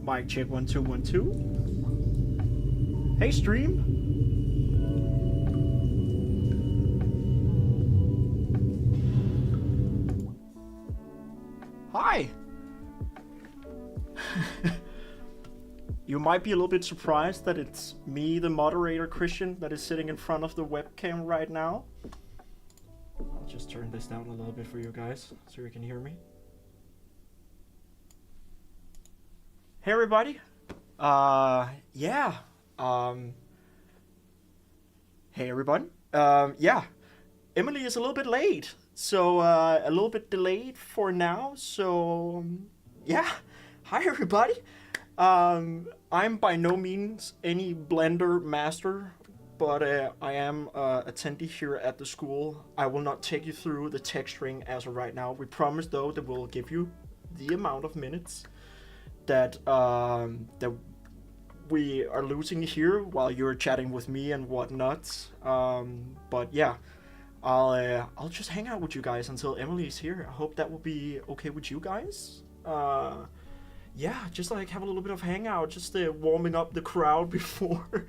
Mic check 1 2 1 2. Hey stream. Hi. You might be a little bit surprised that it's me, the moderator Christian, that is sitting in front of the webcam right now. I'll just turn this down a little bit for you guys so you can hear me. Hey everybody. Hey everybody. Emily is a little bit late, so a little bit delayed for now. So hi everybody. I'm by no means any Blender master, but I am attendee here at the school. I will not take you through the texturing as of right now. We promise though that we'll give you the amount of minutes that we are losing here while you're chatting with me and whatnot. But yeah, I'll just hang out with you guys until Emily is here. I hope that will be okay with you guys. Just like have a little bit of hangout, just warming up the crowd before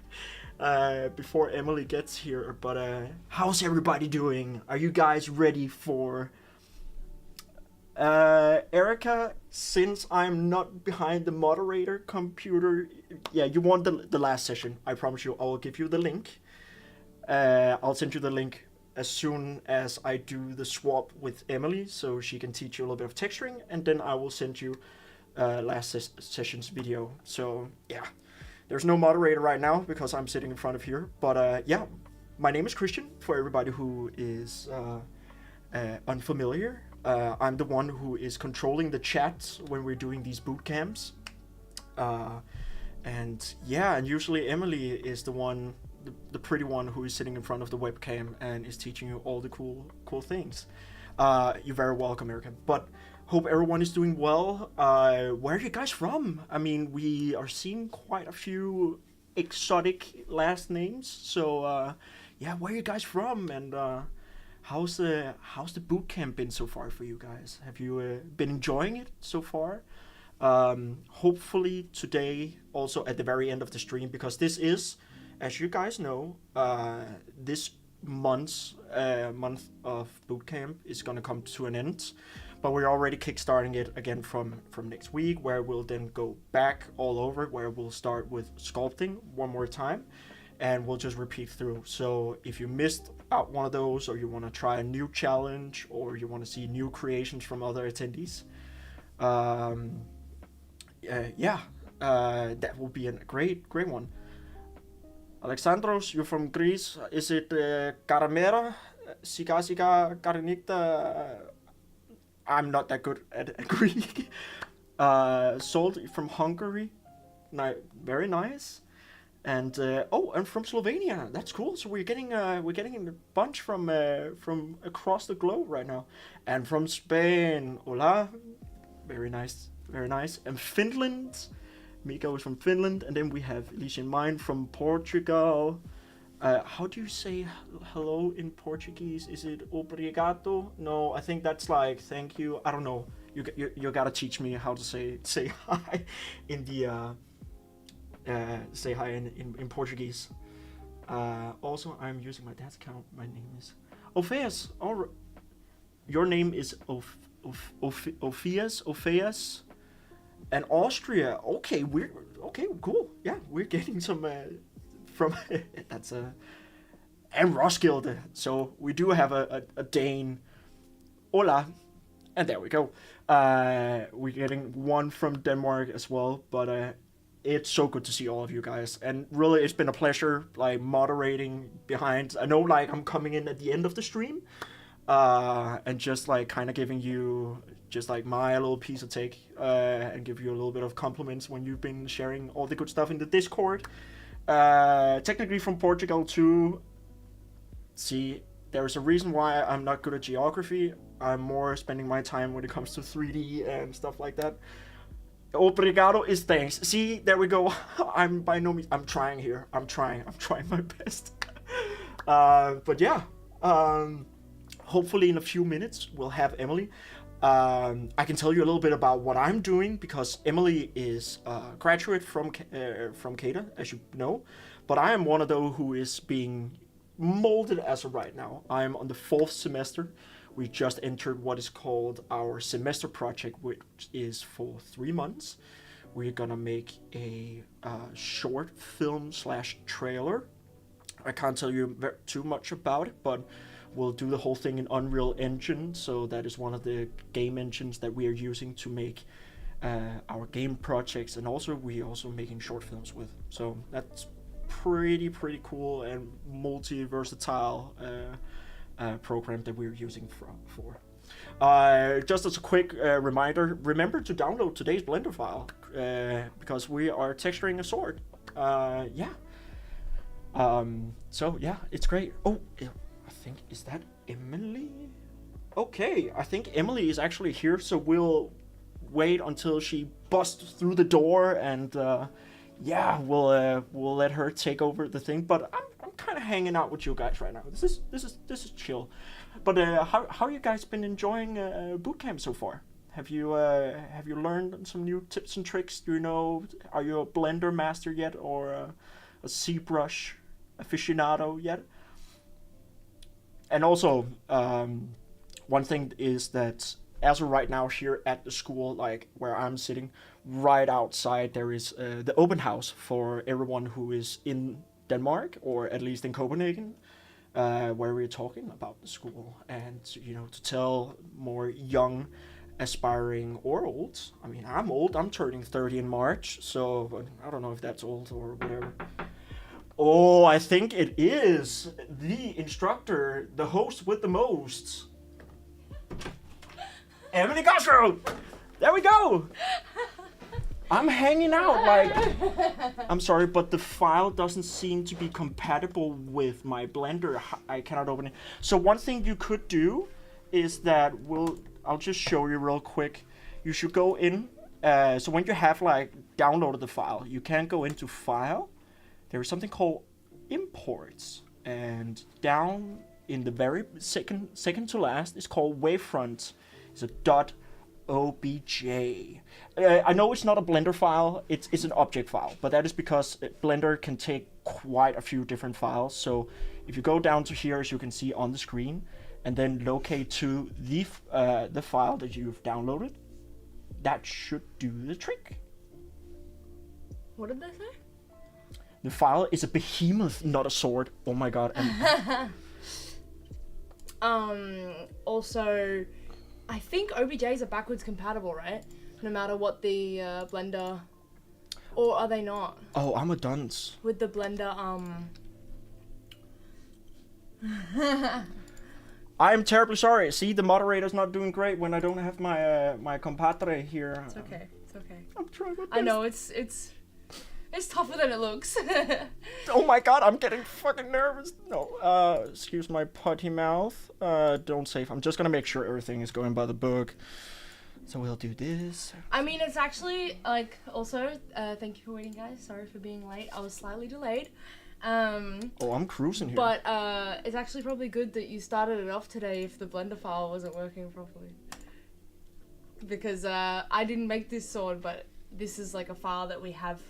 before Emily gets here. But how's everybody doing? Are you guys ready for Erica? Since I'm not behind the moderator computer, yeah, you want the last session. I promise you, I will give you the link. I'll send you the link as soon as I do the swap with Emily, so she can teach you a little bit of texturing, and then I will send you last session's video. So yeah, there's no moderator right now because I'm sitting in front of here. But my name is Christian. For everybody who is unfamiliar, I'm the one who is controlling the chat when we're doing these boot camps. And usually Emily is the one, the pretty one who is sitting in front of the webcam and is teaching you all the cool things. You're very welcome, Erica. But hope everyone is doing well. Where are you guys from? I mean, we are seeing quite a few exotic last names. So where are you guys from? And how's the boot camp been so far for you guys? Have you been enjoying it so far? Hopefully today, also at the very end of the stream, because this is, as you guys know, this month of bootcamp is gonna come to an end, but we're already kickstarting it again from next week, where we'll then go back all over, where we'll start with sculpting one more time, and we'll just repeat through. So if you missed out one of those, or you want to try a new challenge, or you want to see new creations from other attendees, that will be a great one. Alexandros, you're from Greece. Is it Karamera? Siga Karanikta? I'm not that good at Greek. Sold from Hungary. Very nice. And and from Slovenia. That's cool. So we're getting a bunch from across the globe right now. And from Spain. Hola. Very nice. Very nice. And Finland. Miko is from Finland, and then we have Elysian Mind from Portugal. How do you say hello in Portuguese? Is it obrigado? No, I think that's like thank you. I don't know. You gotta teach me how to say hi in the say hi in Portuguese. Also, I'm using my dad's account. My name is Opheus. Your name is Opheus. And Austria, okay, cool. Yeah, we're getting some from that's and Roskilde. So we do have a Dane. Hola, and there we go. We're getting one from Denmark as well. But it's so good to see all of you guys, and really, it's been a pleasure like moderating behind. I know like I'm coming in at the end of the stream, and just like kind of giving you just like my little piece of take, and give you a little bit of compliments when you've been sharing all the good stuff in the Discord. Technically from Portugal too. See, there's a reason why I'm not good at geography. I'm more spending my time when it comes to 3D and stuff like that. Obrigado is thanks. See, there we go. I'm by no means, I'm trying here. I'm trying my best. But yeah, hopefully in a few minutes we'll have Emily. I can tell you a little bit about what I'm doing because Emily is a graduate from CADA, as you know, but I am one of those who is being molded as of right now. I'm on the 4th semester. We just entered what is called our semester project, which is for 3 months. We're gonna make a short film / trailer. I can't tell you too much about it, but we'll do the whole thing in Unreal Engine. So that is one of the game engines that we are using to make our game projects, and also we also making short films with. So that's pretty cool and multi-versatile program that we're using for. Just as a quick reminder, remember to download today's Blender file because we are texturing a sword. So yeah, it's great. Oh, I think, is that Emily? Okay, I think Emily is actually here, so we'll wait until she busts through the door, and we'll let her take over the thing. But I'm kind of hanging out with you guys right now. This is chill. But how you guys been enjoying Bootcamp so far? Have you learned some new tips and tricks? Do you know? Are you a Blender master yet, or a ZBrush aficionado yet? And also, one thing is that as of right now here at the school, like where I'm sitting, right outside there is the open house for everyone who is in Denmark, or at least in Copenhagen, where we're talking about the school, and to tell more young, aspiring or old. I mean, I'm old. I'm turning 30 in March, so I don't know if that's old or whatever. Oh, I think it is the instructor, the host with the most. Emily Gosgrove! There we go! I'm hanging out like... I'm sorry, but the file doesn't seem to be compatible with my Blender. I cannot open it. So one thing you could do is that I'll just show you real quick. You should go in. So when you have downloaded the file, you can go into File. There is something called Imports, and down in the very second to last is called Wavefront. It's a .obj. I know it's not a Blender file, it's an object file, but that is because Blender can take quite a few different files. So if you go down to here, as you can see on the screen, and then locate to the file that you've downloaded, that should do the trick. What did they say? The file is a behemoth, not a sword. Oh my god. Also, I think OBJs are backwards compatible, right? No matter what the Blender... Or are they not? Oh, I'm a dunce. With the Blender, I'm terribly sorry. See, the moderator's not doing great when I don't have my compadre here. It's okay. It's okay. I'm trying my best. I know, it's tougher than it looks. Oh my god, I'm getting fucking nervous. No, excuse my potty mouth. Don't save. I'm just gonna make sure everything is going by the book. So we'll do this. I mean, it's actually, also, thank you for waiting, guys. Sorry for being late. I was slightly delayed. Oh, I'm cruising here. But, it's actually probably good that you started it off today if the Blender file wasn't working properly. Because, I didn't make this sword, but this is a file that we have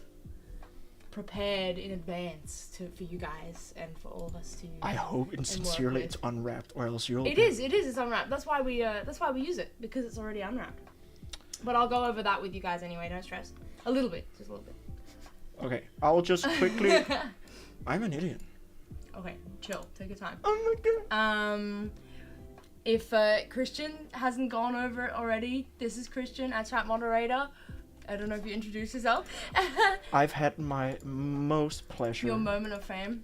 prepared in advance for you guys and for all of us to use. I hope sincerely it's unwrapped, or else you'll. It's unwrapped. That's why we use it, because it's already unwrapped. But I'll go over that with you guys anyway. Don't stress. A little bit, just a little bit. Okay, I'll just quickly. I'm an idiot. Okay, chill. Take your time. Oh my god. If Christian hasn't gone over it already, this is Christian, our chat moderator. I don't know if you introduce yourself. I've had my most pleasure. Your moment of fame.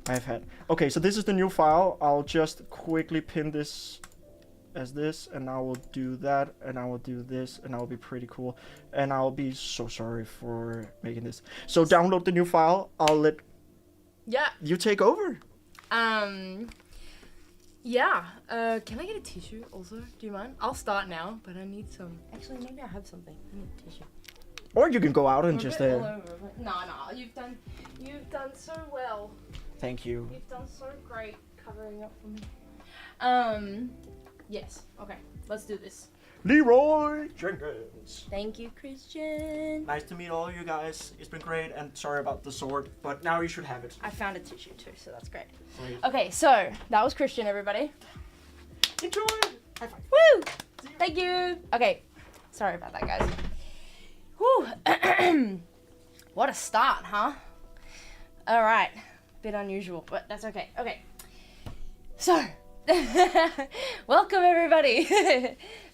I've had. Okay, so this is the new file. I'll just quickly pin this as this, and I will do that, and I will do this, and I'll be pretty cool. And I'll be so sorry for making this. So download the new file. I'll let you take over. Yeah. Can I get a tissue also? Do you mind? I'll start now, but I need some. Actually, maybe I have something. I need a tissue. Or you can go out and just. No, you've done so well. Thank you. You've done so great covering up for me. Yes. Okay. Let's do this. Leroy Jenkins. Thank you, Christian. Nice to meet all you guys. It's been great, and sorry about the sword, but now you should have it. I found a tissue too, so that's great. Sweet. Okay, so that was Christian, everybody. Enjoy. High five. Woo! Thank you. Okay, sorry about that, guys. Whew. What a start, huh? All right, bit unusual, but that's okay. Okay, so welcome everybody,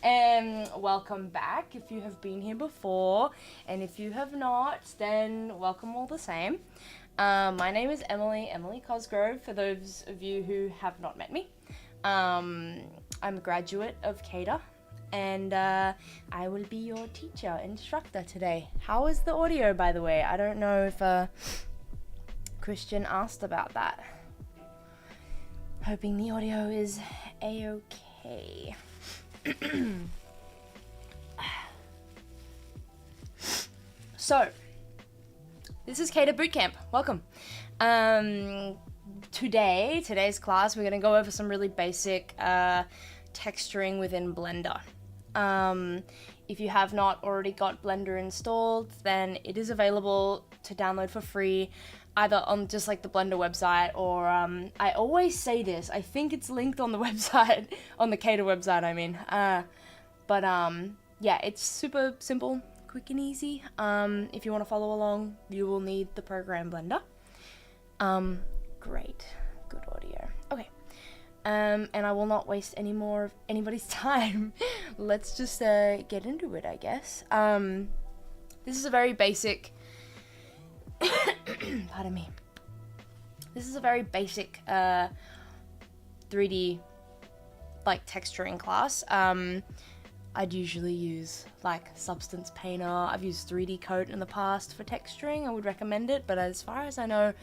and welcome back if you have been here before, and if you have not, then welcome all the same. My name is Emily Cosgrove, for those of you who have not met me. I'm a graduate of CADA, and I will be your teacher, instructor today. How is the audio, by the way? I don't know if Christian asked about that. Hoping the audio is a-okay. So, this is CADA Bootcamp. Welcome. Today's class, we're going to go over some really basic texturing within Blender. If you have not already got Blender installed, then it is available to download for free, either on just like the Blender website, or I always say this, I think it's linked on the website, on the CADA website, I mean. Yeah, it's super simple, quick and easy. If you want to follow along, you will need the program Blender. Great, good audio. Okay. And I will not waste any more of anybody's time. Let's just get into it, I guess. This is a very basic pardon me. This is a very basic 3D like texturing class. I'd usually use like Substance Painter. I've used 3D Coat in the past for texturing. I would recommend it, but as far as I know,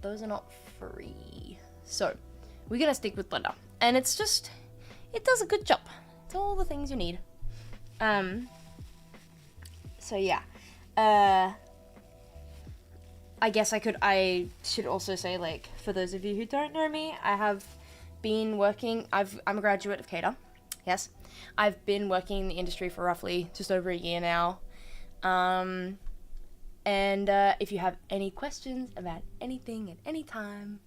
those are not free. So we're gonna stick with Blender, and it's just, it does a good job. It's all the things you need. So yeah, I guess I should also say, like, for those of you who don't know me, I have been working, I'm a graduate of CADA, yes. I've been working in the industry for roughly just over a year now. And if you have any questions about anything at any time,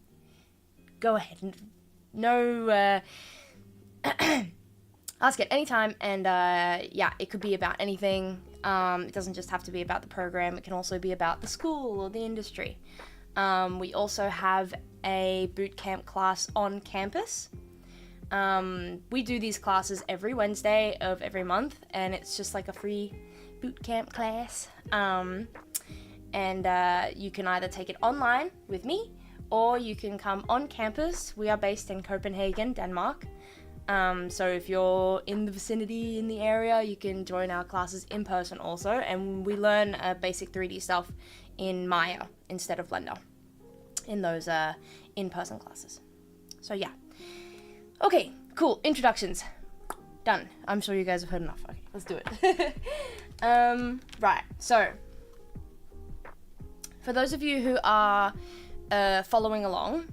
go ahead. No, ask at any time, and yeah, it could be about anything. It doesn't just have to be about the program, it can also be about the school or the industry. We also have a bootcamp class on campus. We do these classes every Wednesday of every month, and it's just like a free bootcamp class. And you can either take it online with me, or you can come on campus. We are based in Copenhagen, Denmark. So if you're in the vicinity, in the area, you can join our classes in person also, and we learn basic 3D stuff in Maya instead of Blender in those in-person classes. So yeah. Okay, cool. Introductions. Done. I'm sure you guys have heard enough. Okay, let's do it. Right, so for those of you who are following along,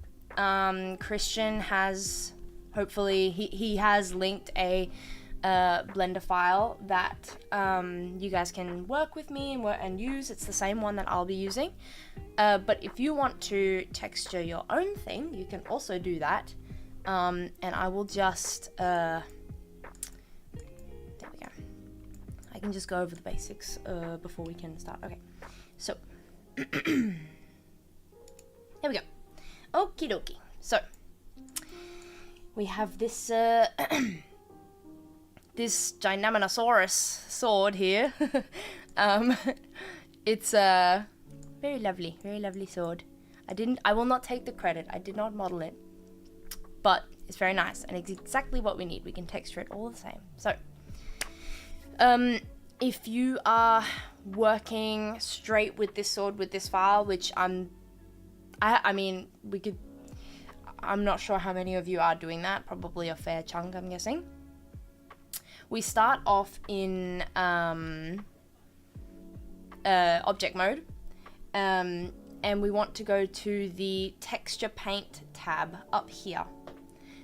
Christian has, hopefully, he has linked a Blender file that you guys can work with me and use. It's the same one that I'll be using. But if you want to texture your own thing, you can also do that. And I will just, there we go. I can just go over the basics before we can start. Okay, so there we go. Okie dokie. So we have this this Gynaminosaurus sword here. It's a very lovely sword. I will not take the credit. I did not model it, but it's very nice, and it's exactly what we need. We can texture it all the same. So, if you are working straight with this sword, with this file, which I mean, I'm not sure how many of you are doing that. Probably a fair chunk, I'm guessing. We start off in object mode, and we want to go to the texture paint tab up here.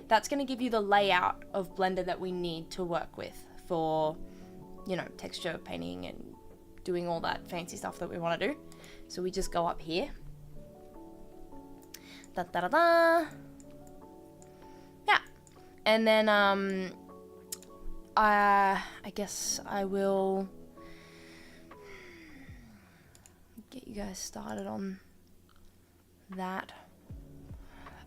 That's going to give you the layout of Blender that we need to work with for texture painting and doing all that fancy stuff that we want to do. So we just go up here. Da da da da. Yeah. And then I guess I will get you guys started on that.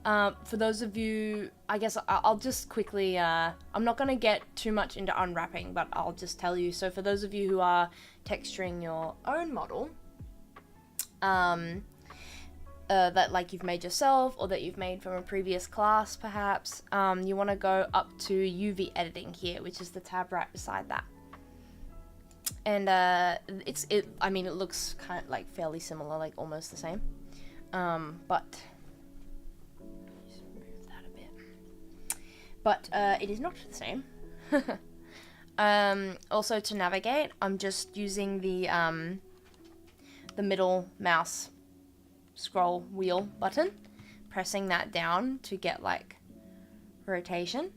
For those of you, I guess I'll just quickly, I'm not going to get too much into unwrapping, but I'll just tell you. So for those of you who are texturing your own model, that like you've made yourself or that you've made from a previous class perhaps, you want to go up to UV editing here, which is the tab right beside that. And it looks kind of like fairly similar, like almost the same, but just move that a bit. But it is not the same. Also to navigate, I'm just using the middle mouse scroll wheel button, pressing that down to get like rotation.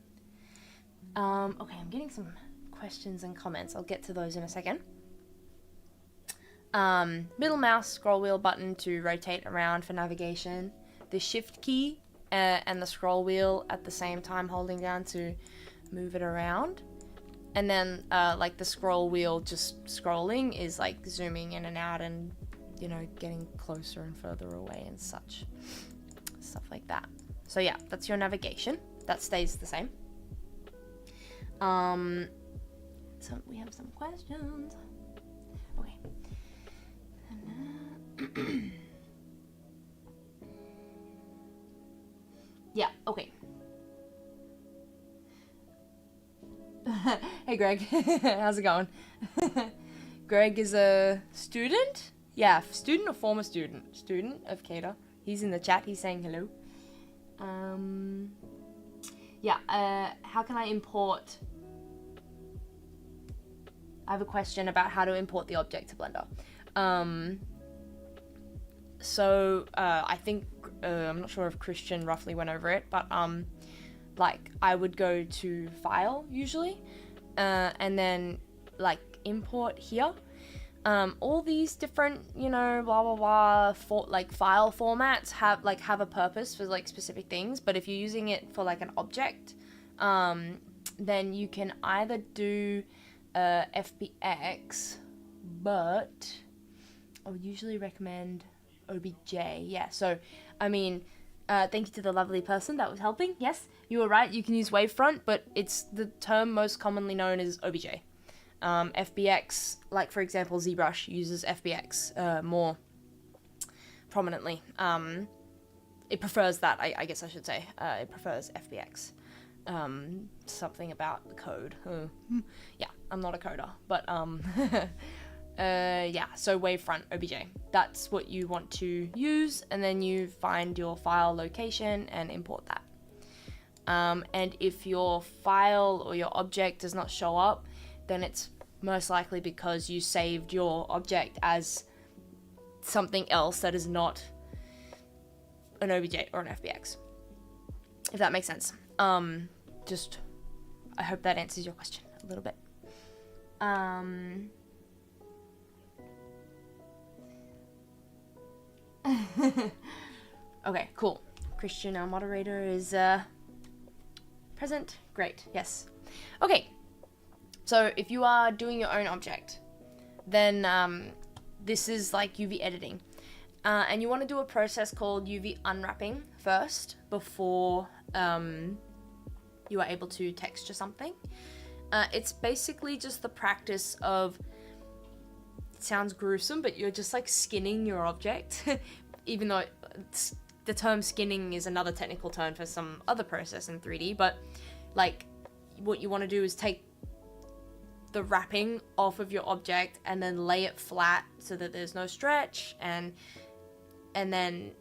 Okay, I'm getting some questions and comments. I'll get to those in a second. Middle mouse scroll wheel button to rotate around for navigation. The shift key and the scroll wheel at the same time holding down to move it around. And then like the scroll wheel just scrolling is like zooming in and out and getting closer and further away and such stuff like that. So yeah, that's your navigation. That stays the same. So we have some questions. Okay. Yeah, okay. Hey Greg, how's it going? Greg is a student? Yeah, student or former student? Student of CADA. He's in the chat, he's saying hello. How can I import? I have a question about how to import the object to Blender. I think, I'm not sure if Christian roughly went over it, but like I would go to File usually, and then like import here. All these different, blah blah blah, file formats have a purpose for like specific things. But if you're using it for like an object, then you can either do FBX, but I would usually recommend OBJ. Yeah. So I mean, thank you to the lovely person that was helping. Yes, you were right. You can use Wavefront, but it's the term most commonly known as OBJ. FBX, like for example, ZBrush uses FBX more prominently. It prefers that, I guess I should say. It prefers FBX. Something about the code. Yeah, I'm not a coder, but yeah, so Wavefront, OBJ. That's what you want to use, and then you find your file location and import that. And if your file or your object does not show up, then it's most likely because you saved your object as something else that is not an OBJ or an FBX. If that makes sense. I hope that answers your question a little bit. Okay, cool. Christian, our moderator, is present. Great, yes. Okay. So if you are doing your own object, then this is like UV editing. And you want to do a process called UV unwrapping first before you are able to texture something. It's basically just the practice of, it sounds gruesome, but you're just like skinning your object, even though the term skinning is another technical term for some other process in 3D, but like what you want to do is take the wrapping off of your object and then lay it flat so that there's no stretch, and then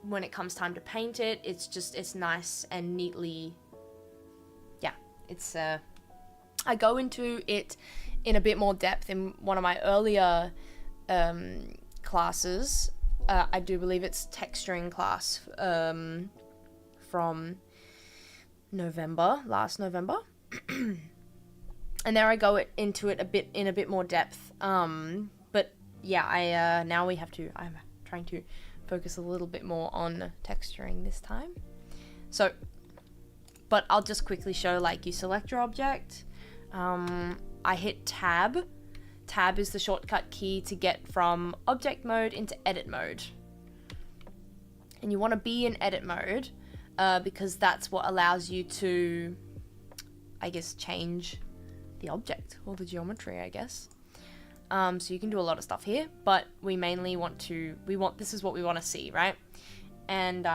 when it comes time to paint it, it's nice and neatly, yeah, it's I go into it in a bit more depth in one of my earlier classes. I do believe it's texturing class from last November. And there I go into it in a bit more depth. But yeah, now I'm trying to focus a little bit more on texturing this time. So, but I'll just quickly show, like, you select your object. I hit tab. Tab is the shortcut key to get from object mode into edit mode. And you want to be in edit mode because that's what allows you to, I guess, change the object or the geometry, I guess. So you can do a lot of stuff here, but we mainly this is what we want to see, right? And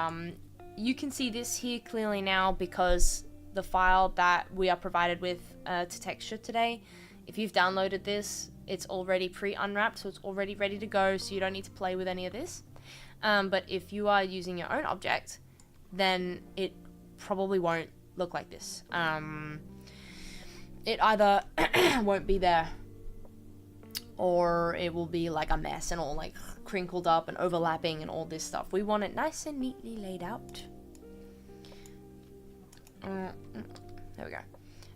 you can see this here clearly now because the file that we are provided with to texture today, if you've downloaded this, it's already pre-unwrapped, so it's already ready to go, so you don't need to play with any of this. But if you are using your own object, then it probably won't look like this. It either won't be there, or it will be like a mess and all like crinkled up and overlapping and all this stuff. We want it nice and neatly laid out. There we go.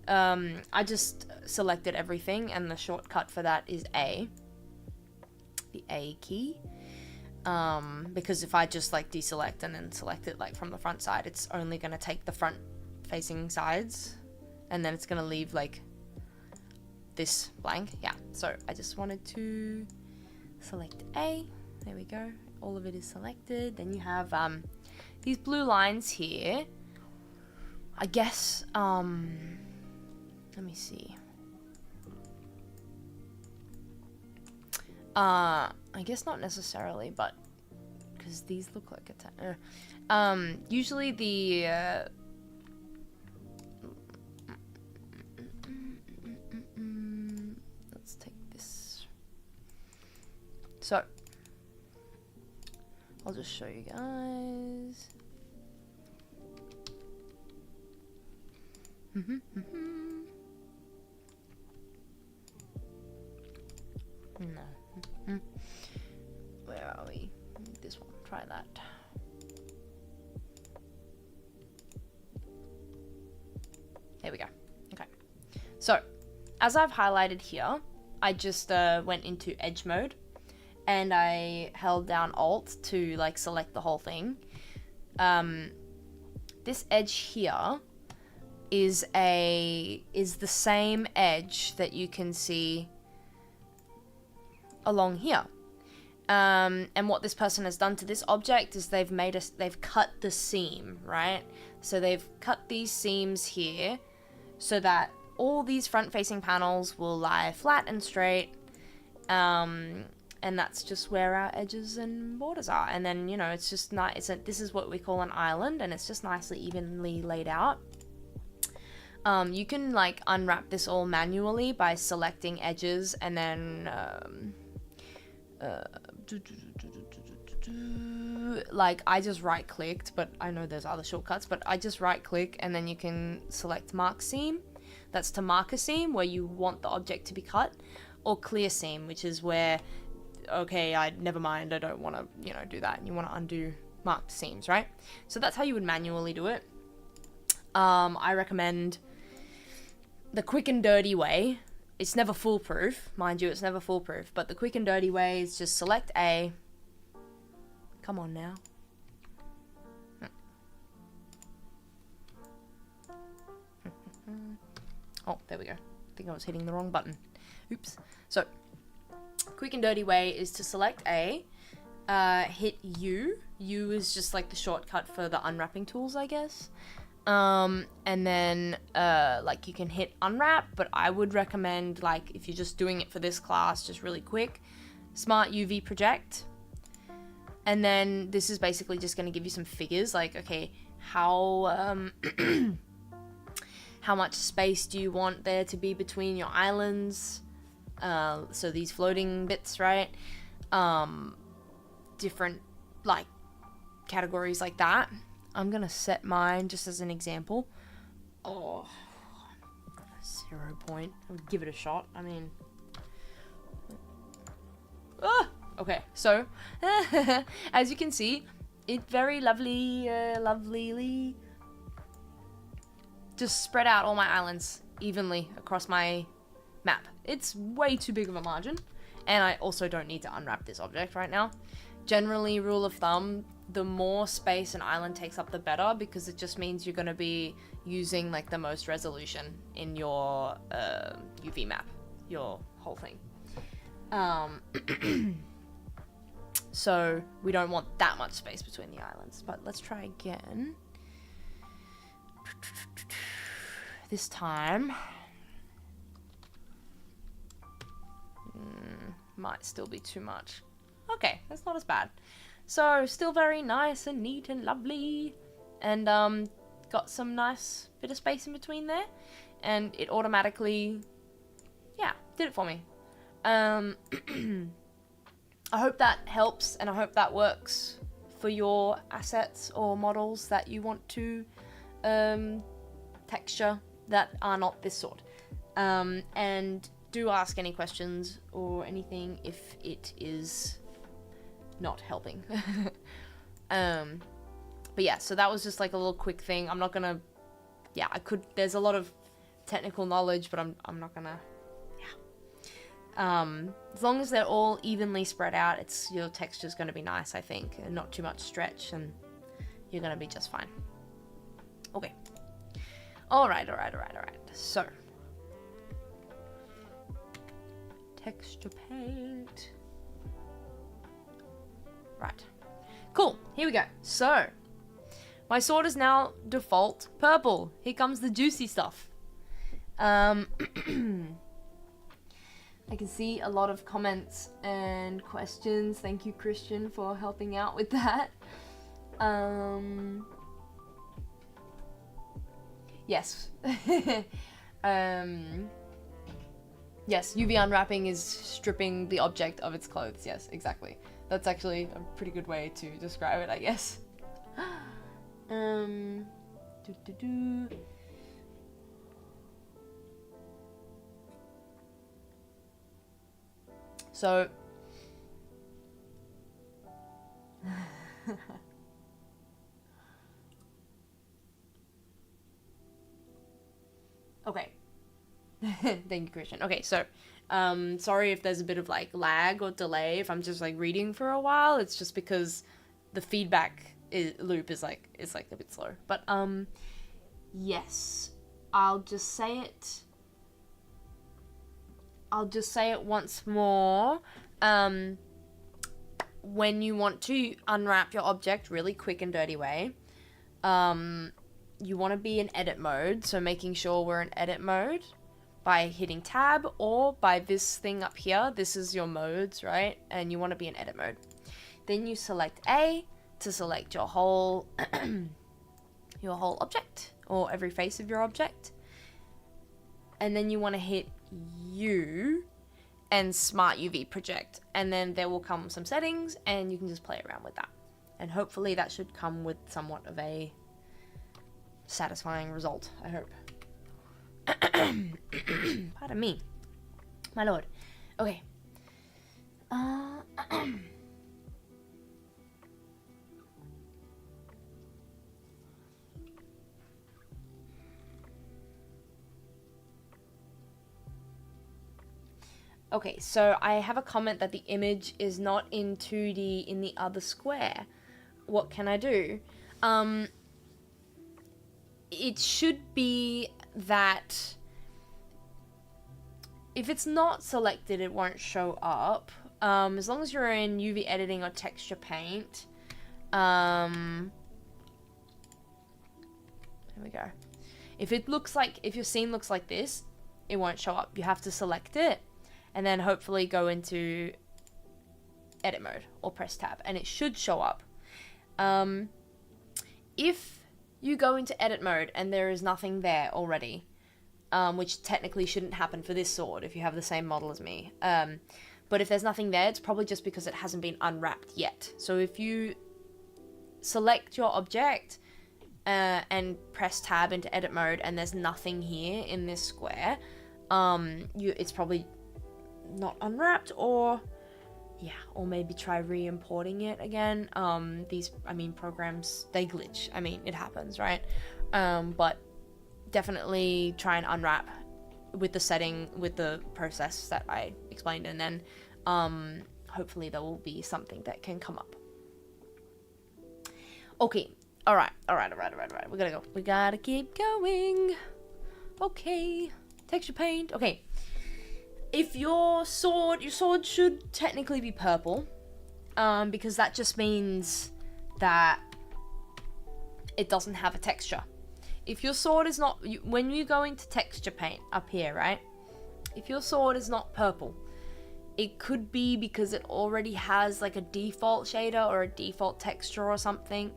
I just selected everything, and the shortcut for that is A. The A key. Because if I just like deselect and then select it like from the front side, it's only going to take the front facing sides, and then it's going to leave like this blank. Yeah, so I just wanted to select A. There we go. All of it is selected. Then you have these blue lines here. I guess, let me see. I guess not necessarily, but because these look like a usually the let's take this. So I'll just show you guys. No. Where are we? This one. Try that. There we go. Okay. So, as I've highlighted here, I just went into edge mode, and I held down Alt to like select the whole thing. This edge here is the same edge that you can see along here. And what this person has done to this object is they've cut the seam, right? So they've cut these seams here so that all these front-facing panels will lie flat and straight. And that's just where our edges and borders are. And then, you know, it's just nice. This is what we call an island, and it's just nicely evenly laid out. You can like unwrap this all manually by selecting edges and then like I just right clicked, but I know there's other shortcuts, but I just right click and then you can select mark seam. That's to mark a seam where you want the object to be cut, or clear seam, which is where, okay, never mind, I don't want to, you know, do that, and you want to undo marked seams, right? So that's how you would manually do it. I recommend the quick and dirty way. It's never foolproof, mind you, it's never foolproof, but the quick and dirty way is just select A. Come on now. Oh, there we go. I think I was hitting the wrong button. Oops. So, quick and dirty way is to select A, hit U. U is just like the shortcut for the unwrapping tools, I guess. And then, like, you can hit unwrap, but I would recommend, like, if you're just doing it for this class, just really quick, Smart UV Project. And then this is basically just going to give you some figures, like, okay, how much space do you want there to be between your islands? So these floating bits, right? Different, like, categories like that. I'm gonna set mine just as an example. Oh, 0 point. I would give it a shot. I mean, okay. So, as you can see, it very lovelily just spread out all my islands evenly across my map. It's way too big of a margin, and I also don't need to unwrap this object right now. Generally, rule of thumb, the more space an island takes up, the better, because it just means you're going to be using like the most resolution in your UV map, your whole thing. So we don't want that much space between the islands, but let's try again. This time might still be too much. Okay, that's not as bad. So still very nice and neat and lovely, and got some nice bit of space in between there, and it automatically, yeah, did it for me. I hope that helps, and I hope that works for your assets or models that you want to texture that are not this sort. And do ask any questions or anything if it is not helping. But yeah, so that was just like a little quick thing. I'm not gonna, yeah, there's a lot of technical knowledge, but I'm not gonna, yeah. As long as they're all evenly spread out, your texture's gonna be nice, I think, and not too much stretch, and you're gonna be just fine. Okay. Alright. So, texture paint. Right. Cool. Here we go. So, my sword is now default purple. Here comes the juicy stuff. I can see a lot of comments and questions. Thank you, Christian, for helping out with that. Yes. Yes, UV unwrapping is stripping the object of its clothes. Yes, exactly. That's actually a pretty good way to describe it, I guess. So, okay. Thank you, Christian. Okay, so, sorry if there's a bit of like lag or delay if I'm just like reading for a while. It's just because the feedback loop is like a bit slow. But yes, I'll just say it once more. When you want to unwrap your object really quick and dirty way, you want to be in edit mode. So making sure we're in edit mode by hitting tab, or by this thing up here. This is your modes, right? And you want to be in edit mode. Then you select A to select your whole your whole object, or every face of your object. And then you want to hit U and Smart UV Project, and then there will come some settings and you can just play around with that. And hopefully that should come with somewhat of a satisfying result, I hope. Pardon me, my lord. Okay. Okay, so I have a comment that the image is not in 2D in the other square. What can I do? It should be that if it's not selected, it won't show up. As long as you're in UV editing or texture paint. There we go. If your scene looks like this, it won't show up. You have to select it and then hopefully go into edit mode or press tab, and it should show up. If you go into edit mode and there is nothing there already, which technically shouldn't happen for this sword if you have the same model as me. But if there's nothing there, it's probably just because it hasn't been unwrapped yet. So if you select your object and press tab into edit mode and there's nothing here in this square, it's probably not unwrapped, or maybe try re-importing it again. Programs, they glitch. It happens, right? But definitely try and unwrap with the setting, with the process that I explained, and then hopefully there will be something that can come up. Okay, all right. We gotta keep going. Okay, texture paint. Okay, if your sword should technically be purple, because that just means that it doesn't have a texture. If your sword is not, when you go into texture paint up here, right? If your sword is not purple, it could be because it already has like a default shader or a default texture or something.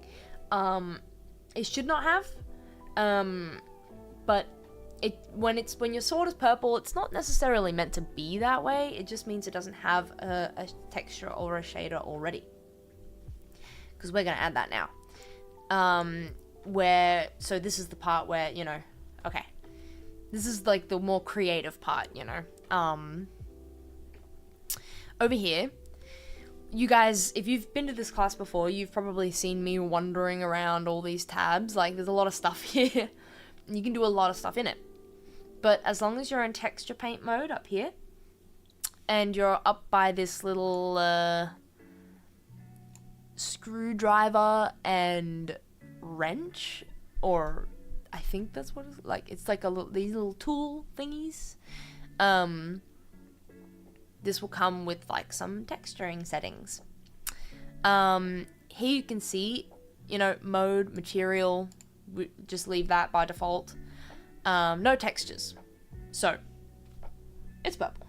It should not have. But when your sword is purple, it's not necessarily meant to be that way. It just means it doesn't have a texture or a shader already. Because we're gonna add that now. So this is the part where, you know, okay, this is like the more creative part, you know. Over here, you guys, if you've been to this class before, you've probably seen me wandering around all these tabs. Like, there's a lot of stuff here. You can do a lot of stuff in it. But as long as you're in texture paint mode up here, and you're up by this little screwdriver and wrench, or I think that's what it's like. It's like these little tool thingies. This will come with like some texturing settings. Here you can see, you know, mode, material, we just leave that by default. No textures. So, it's purple.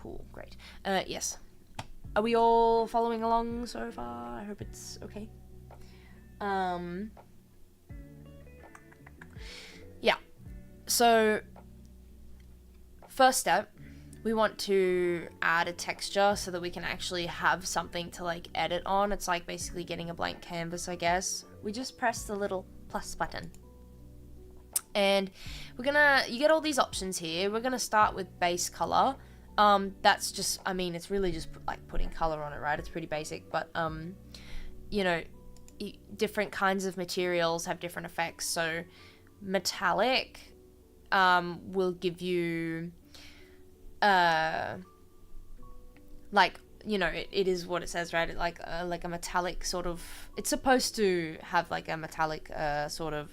Cool, great. Yes. Are we all following along so far? I hope it's okay. Yeah. So, first step, we want to add a texture so that we can actually have something to like edit on. It's like basically getting a blank canvas, I guess. We just press the little plus button. And you get all these options here. We're gonna start with base color. That's just, I mean, it's really just like putting color on it, right? It's pretty basic, but you know, different kinds of materials have different effects. So metallic will give you like, you know, it is what it says, right? Like a metallic sort of, it's supposed to have like a metallic sort of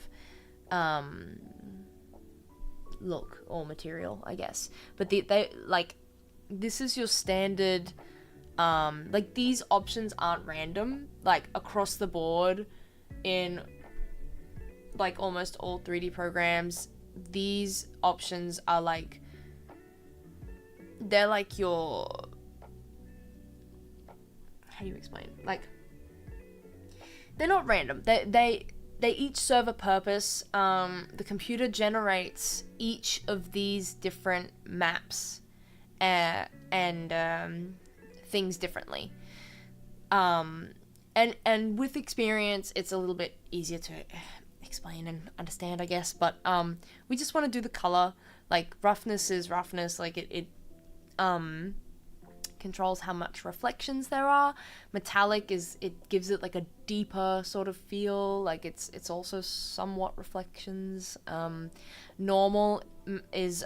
look or material, I guess. But they like, this is your standard, like these options aren't random, like across the board in like almost all 3D programs. These options are like, they're like your, how do you explain? Like, they're not random. They each serve a purpose. The computer generates each of these different maps and things differently. And with experience, it's a little bit easier to explain and understand, I guess. But we just want to do the color. Like, roughness is roughness. Like, it controls how much reflections there are. Metallic it gives it like a deeper sort of feel, like it's also somewhat reflections. Normal is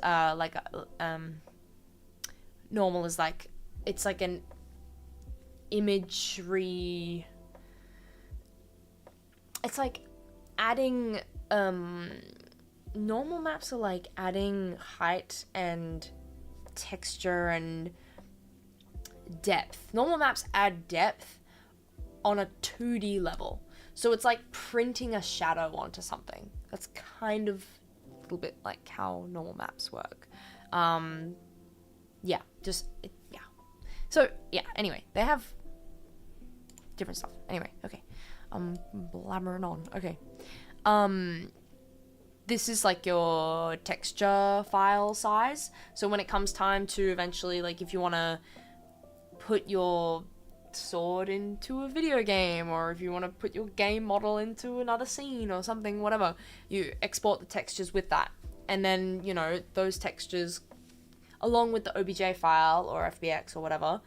normal is like, it's like an imagery, it's like adding normal maps are like adding height and texture and depth. Normal maps add depth on a 2D level. So it's like printing a shadow onto something. That's kind of a little bit like how normal maps work. Yeah. So, yeah, anyway, they have different stuff. Anyway, okay. Blabbering on. Okay. This is like your texture file size. So when it comes time to eventually, like, if you want to put your sword into a video game, or if you want to put your game model into another scene or something, whatever, you export the textures with that. And then, you know, those textures, along with the OBJ file or FBX or whatever,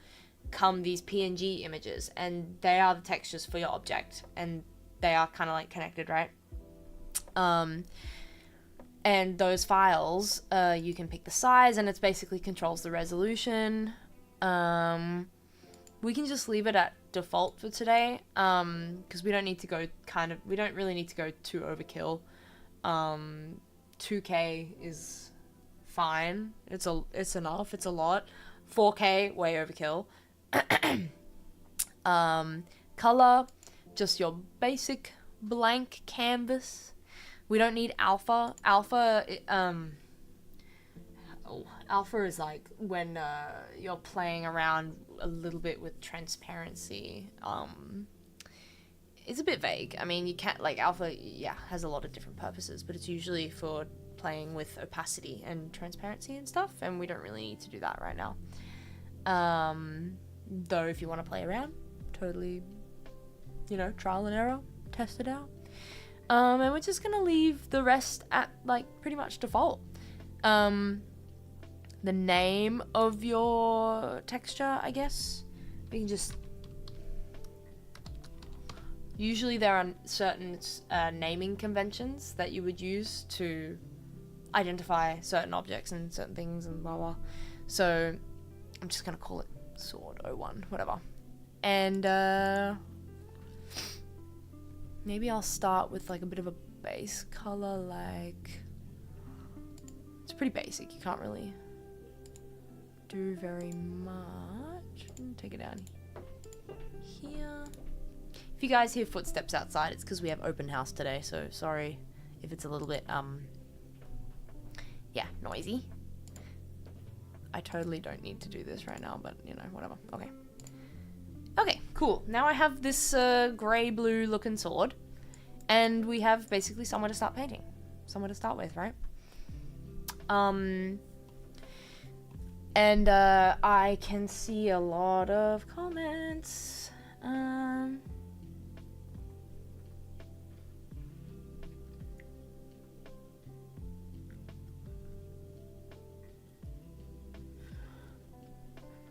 come these PNG images, and they are the textures for your object, and they are kind of like connected, right? And those files, you can pick the size, and it basically controls the resolution. We can just leave it at default for today, because we don't really need to go too overkill. 2K is fine. It's enough. It's a lot. 4K, way overkill. Color, just your basic blank canvas. We don't need alpha. Alpha is like when you're playing around a little bit with transparency. It's a bit vague. I mean, you can't, like, alpha, has a lot of different purposes, but it's usually for playing with opacity and transparency and stuff, and we don't really need to do that right now. Though if you want to play around, totally, trial and error, test it out. And we're just gonna leave the rest at, like, pretty much default. The name of your texture, I guess, we can just... Usually there are certain naming conventions that you would use to identify certain objects and certain things and blah blah. So I'm just gonna call it Sword 01, whatever. And maybe I'll start with like a bit of a base color, like it's pretty basic. You can't really do very much. Take it down here. If you guys hear footsteps outside, it's because we have open house today, so sorry if it's a little bit, noisy. I totally don't need to do this right now, but, whatever. Okay. Okay, cool. Now I have this grey-blue looking sword, and we have basically somewhere to start painting. Somewhere to start with, right? And I can see a lot of comments.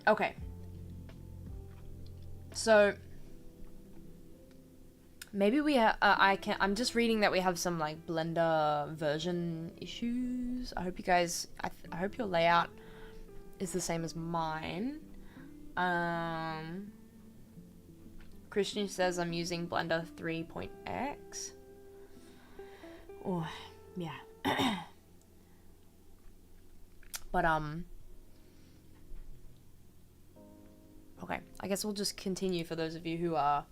Okay. So maybe we have. I'm just reading that we have some like Blender version issues. I hope you guys. I hope your layout is the same as mine. Christian says I'm using Blender 3.x. Oh, yeah. But okay, I guess we'll just continue for those of you who are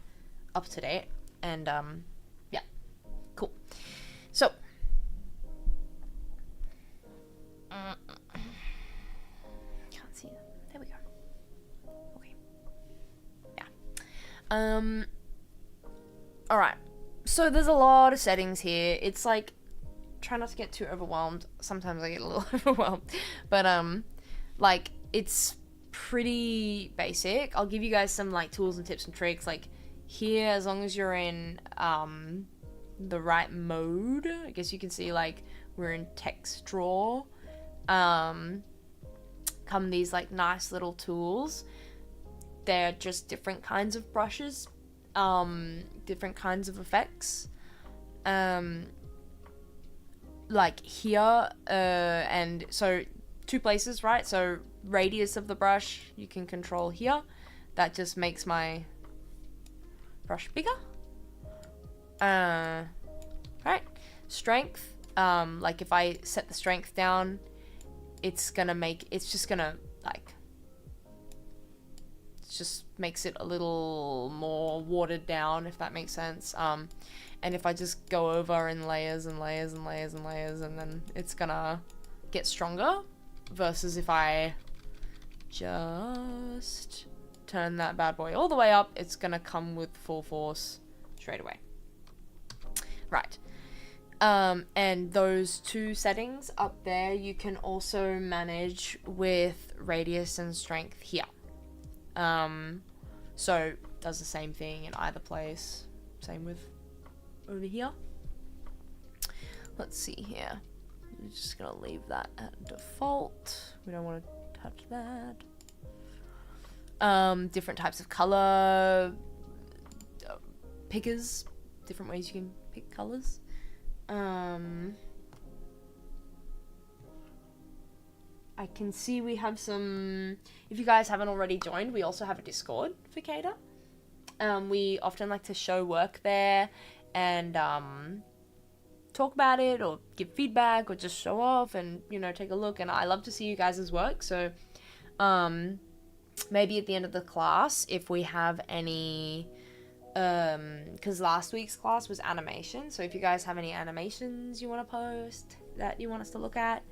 up to date. And, yeah. Cool. So. Can't see them. There we go. Okay. Yeah. Alright. So there's a lot of settings here. It's like, try not to get too overwhelmed. Sometimes I get a little overwhelmed. But, like, it's pretty basic. I'll give you guys some like tools and tips and tricks. Like here, as long as you're in the right mode, I guess you can see like we're in text draw. Come these like nice little tools. They're just different kinds of brushes, different kinds of effects. Like here, and so 2 places, right? So radius of the brush you can control here. That just makes my brush bigger. Right. Strength, like if I set the strength down, it's just gonna just makes it a little more watered down, if that makes sense. And if I just go over in layers and layers and layers and layers, and then it's gonna get stronger, versus if I just turn that bad boy all the way up, it's gonna come with full force straight away. Right. And those 2 settings up there, you can also manage with radius and strength here. So does the same thing in either place. Same with over here. Let's see here. I'm just gonna leave that at default. We don't want to touch that. Different types of color pickers, different ways you can pick colors. I can see we have some, if you guys haven't already joined, we also have a Discord for CADA. We often like to show work there and talk about it or give feedback or just show off and, you know, take a look. And I love to see you guys' work. So maybe at the end of the class, if we have any, because last week's class was animation. So if you guys have any animations you want to post that you want us to look at,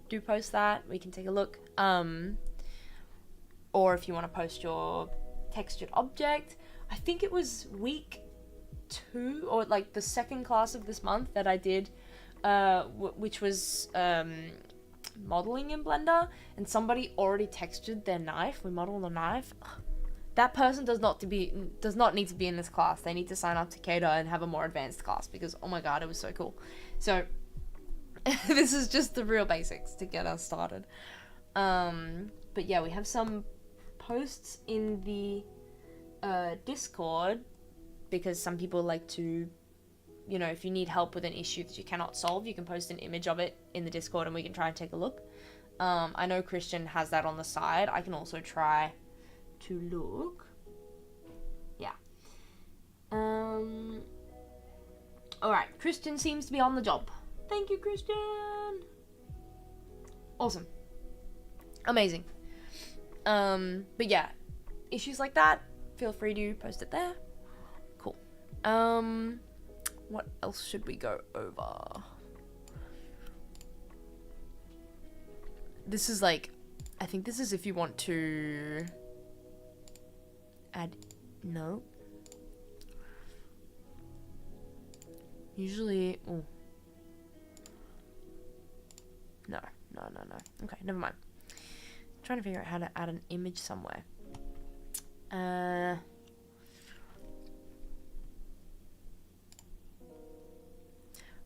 do post that. We can take a look. Or if you want to post your textured object. I think it was week 2 or like the second class of this month that I did, which was modeling in Blender, and somebody already textured their knife. We modeled a knife. That person does not need to be in this class. They need to sign up to CADA and have a more advanced class because, oh my god, it was so cool. So this is just the real basics to get us started. But yeah, we have some posts in the Discord because some people like to, you know, if you need help with an issue that you cannot solve, you can post an image of it in the Discord and we can try and take a look. I know Christian has that on the side. I can also try to look. Yeah. Alright, Christian seems to be on the job. Thank you, Christian. Awesome. Amazing. But yeah, issues like that, feel free to post it there. Cool. What else should we go over? This is like, I think this is if you want to add, no. Usually, oh. No. Okay, never mind. Trying to figure out how to add an image somewhere.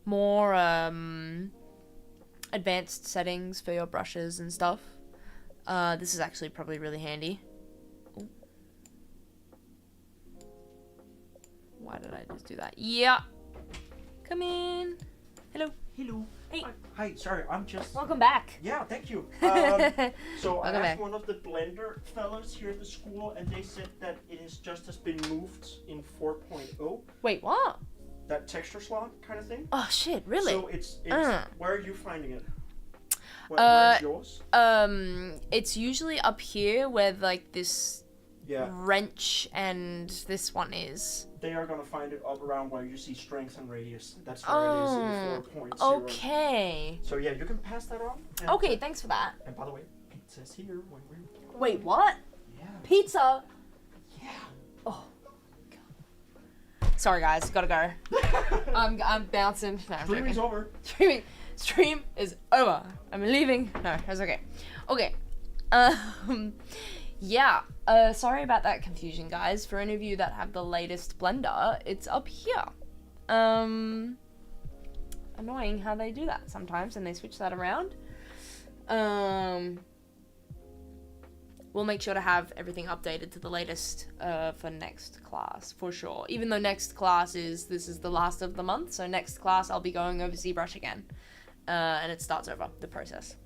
More advanced settings for your brushes and stuff. This is actually probably really handy. Ooh. Why did I just do that? Yeah. Come in. Hello. Hello. Hey. Hi, sorry, I'm just... Welcome back. Yeah, thank you. So I asked one of the Blender fellas here at the school, and they said that it has been moved in 4.0. Wait, what? That texture slot kind of thing. Oh shit, really? So it's where are you finding it? Where's yours? It's usually up here where like this Yeah. wrench and this one is. They are gonna find it up around where you see strength and radius. That's where it is in 4.0. Okay. So yeah, you can pass that on. And, Okay, thanks for that. And by the way, pizza's here when we're... Wait, what? Yeah. Pizza? Yeah. Oh. God. Sorry guys, gotta go. I'm bouncing. No, I'm Streaming's joking. over. Stream is over. I'm leaving. No, that's okay. Okay. Yeah. Sorry about that confusion, guys. For any of you that have the latest Blender, it's up here. Annoying how they do that sometimes and they switch that around. We'll make sure to have everything updated to the latest for next class, for sure. Even though next class this is the last of the month, so next class I'll be going over ZBrush again. And it starts over, the process.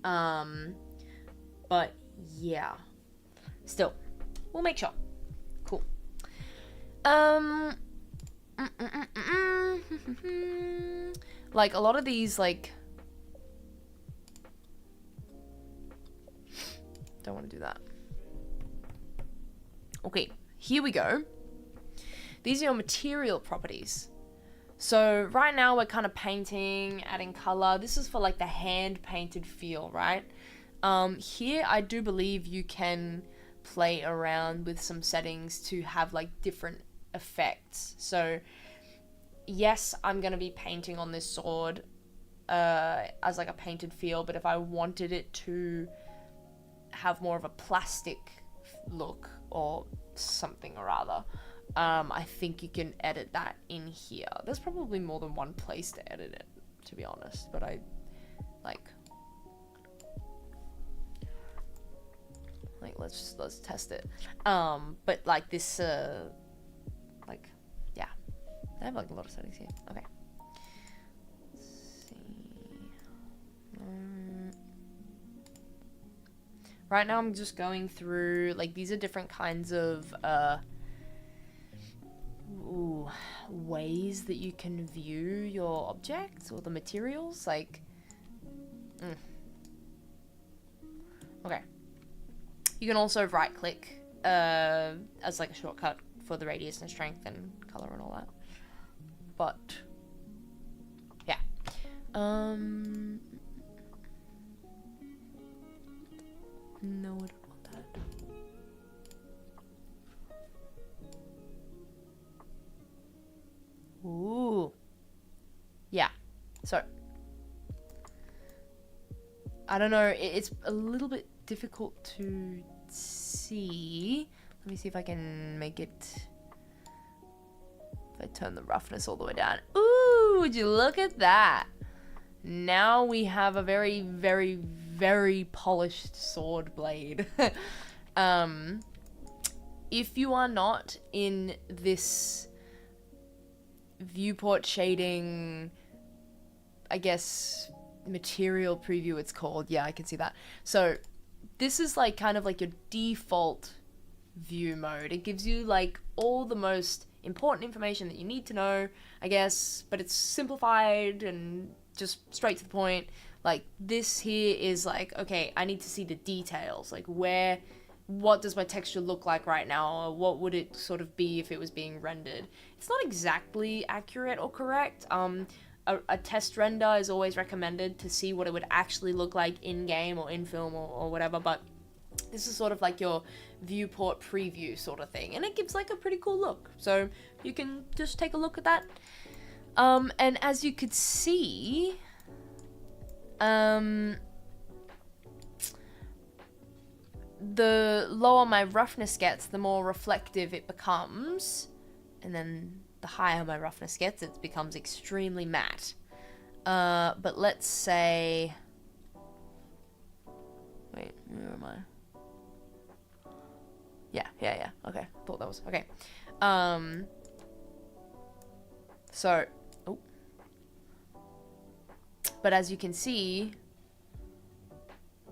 But yeah. Still, we'll make sure. Cool. Like a lot of these, like, don't want to do that. Okay, here we go. These are your material properties. So right now we're kind of painting, adding color. This is for like the hand painted feel, right? Here I do believe you can play around with some settings to have like different effects. So yes, I'm going to be painting on this sword as like a painted feel, but if I wanted it to have more of a plastic look or something or other, I think you can edit that in here. There's probably more than one place to edit it, to be honest, but I like let's test it. But like this like, yeah, I have like a lot of settings here. Okay. Right now I'm just going through, like, these are different kinds of ways that you can view your objects or the materials, like, okay. You can also right click as like a shortcut for the radius and strength and color and all that. But yeah. No, I don't want that. Ooh. Yeah. So I don't know, it's a little bit difficult to see. Let me see if I can make it. If I turn the roughness all the way down. Ooh, would you look at that? Now we have a very, very, very polished sword blade. If you are not in this viewport shading, I guess, material preview it's called. Yeah, I can see that. So this is like kind of like your default view mode. It gives you like all the most important information that you need to know, I guess, but it's simplified and just straight to the point. Like this here is like, okay, I need to see the details, like what does my texture look like right now, or what would it sort of be if it was being rendered. It's not exactly accurate or correct. A test render is always recommended to see what it would actually look like in game or in film or whatever, but this is sort of like your viewport preview sort of thing, and it gives like a pretty cool look. So you can just take a look at that. And as you could see, the lower my roughness gets, the more reflective it becomes, and then the higher my roughness gets, it becomes extremely matte. But let's say, wait, where am I? Yeah, okay, thought that was, okay. So, oh. But as you can see,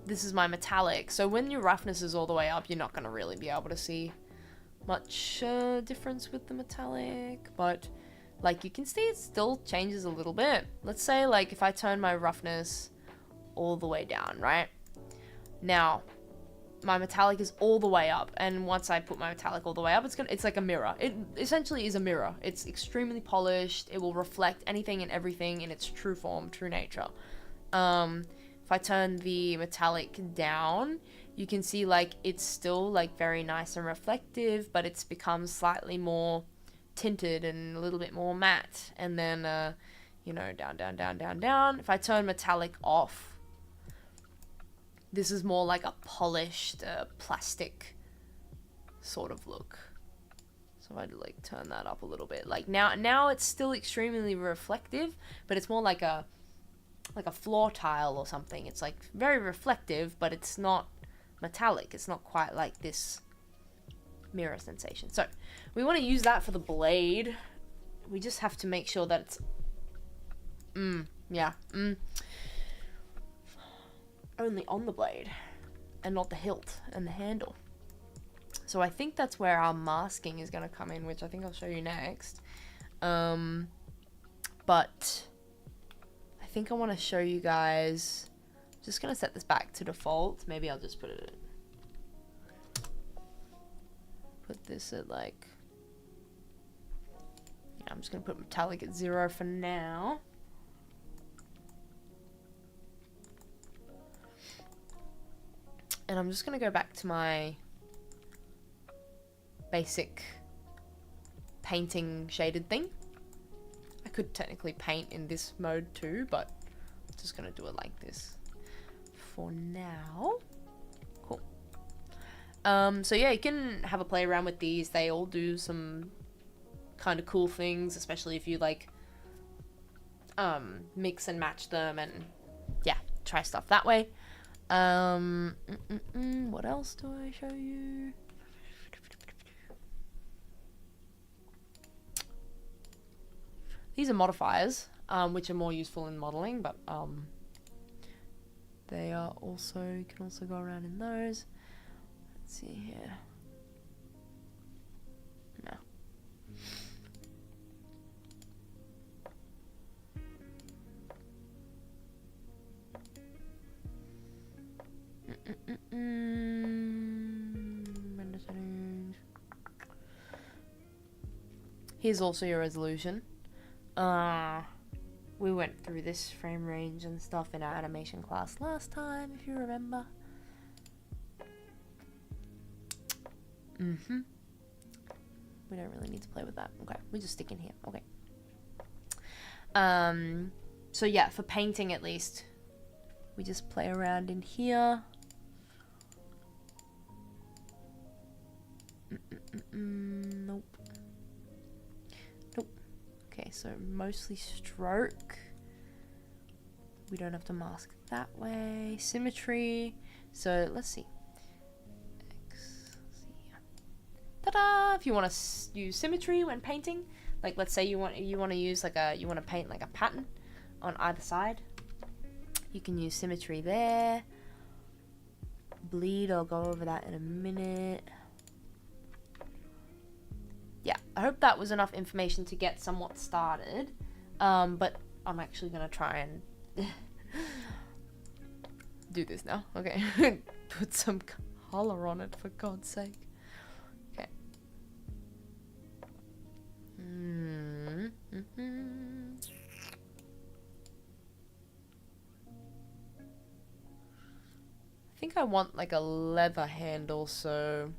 this is my metallic. So when your roughness is all the way up, you're not going to really be able to see much difference with the metallic. But like you can see, it still changes a little bit. Let's say like if I turn my roughness all the way down, right? Now, my metallic is all the way up, and once I put my metallic all the way up, it's like a mirror. It essentially is a mirror. It's extremely polished. It will reflect anything and everything in its true form, true nature. If I turn the metallic down, you can see like it's still like very nice and reflective, but it's become slightly more tinted and a little bit more matte. And then, you know, down. If I turn metallic off, this is more like a polished plastic sort of look. So I'd like turn that up a little bit. Like now it's still extremely reflective, but it's more like a floor tile or something. It's like very reflective, but it's not metallic. It's not quite like this mirror sensation. So we want to use that for the blade. We just have to make sure that it's only on the blade and not the hilt and the handle. So I think that's where our masking is going to come in, which I think I'll show you next. But I think I want to show you guys, just going to set this back to default. Maybe I'll just put this at like, yeah, I'm just going to put metallic at 0 for now. And I'm just going to go back to my basic painting shaded thing. I could technically paint in this mode too, but I'm just going to do it like this for now. Cool. So yeah, you can have a play around with these. They all do some kind of cool things, especially if you like mix and match them and yeah, try stuff that way. What else do I show you? These are modifiers, which are more useful in modeling, but they are also, you can also go around in those. Let's see here. No. Render settings. Here's also your resolution. We went through this frame range and stuff in our animation class last time, if you remember. We don't really need to play with that. Okay, we just stick in here. Okay. So yeah, for painting at least, we just play around in here. Nope. Nope. Okay, so mostly stroke. We don't have to mask that way. Symmetry. So let's see. Ta-da! If you want to use symmetry when painting, like let's say you want to use like you want to paint like a pattern on either side, you can use symmetry there. Bleed, I'll go over that in a minute. Yeah, I hope that was enough information to get somewhat started. But I'm actually gonna try and do this now. Okay, put some color on it for God's sake. Okay. I think I want like a leather handle, so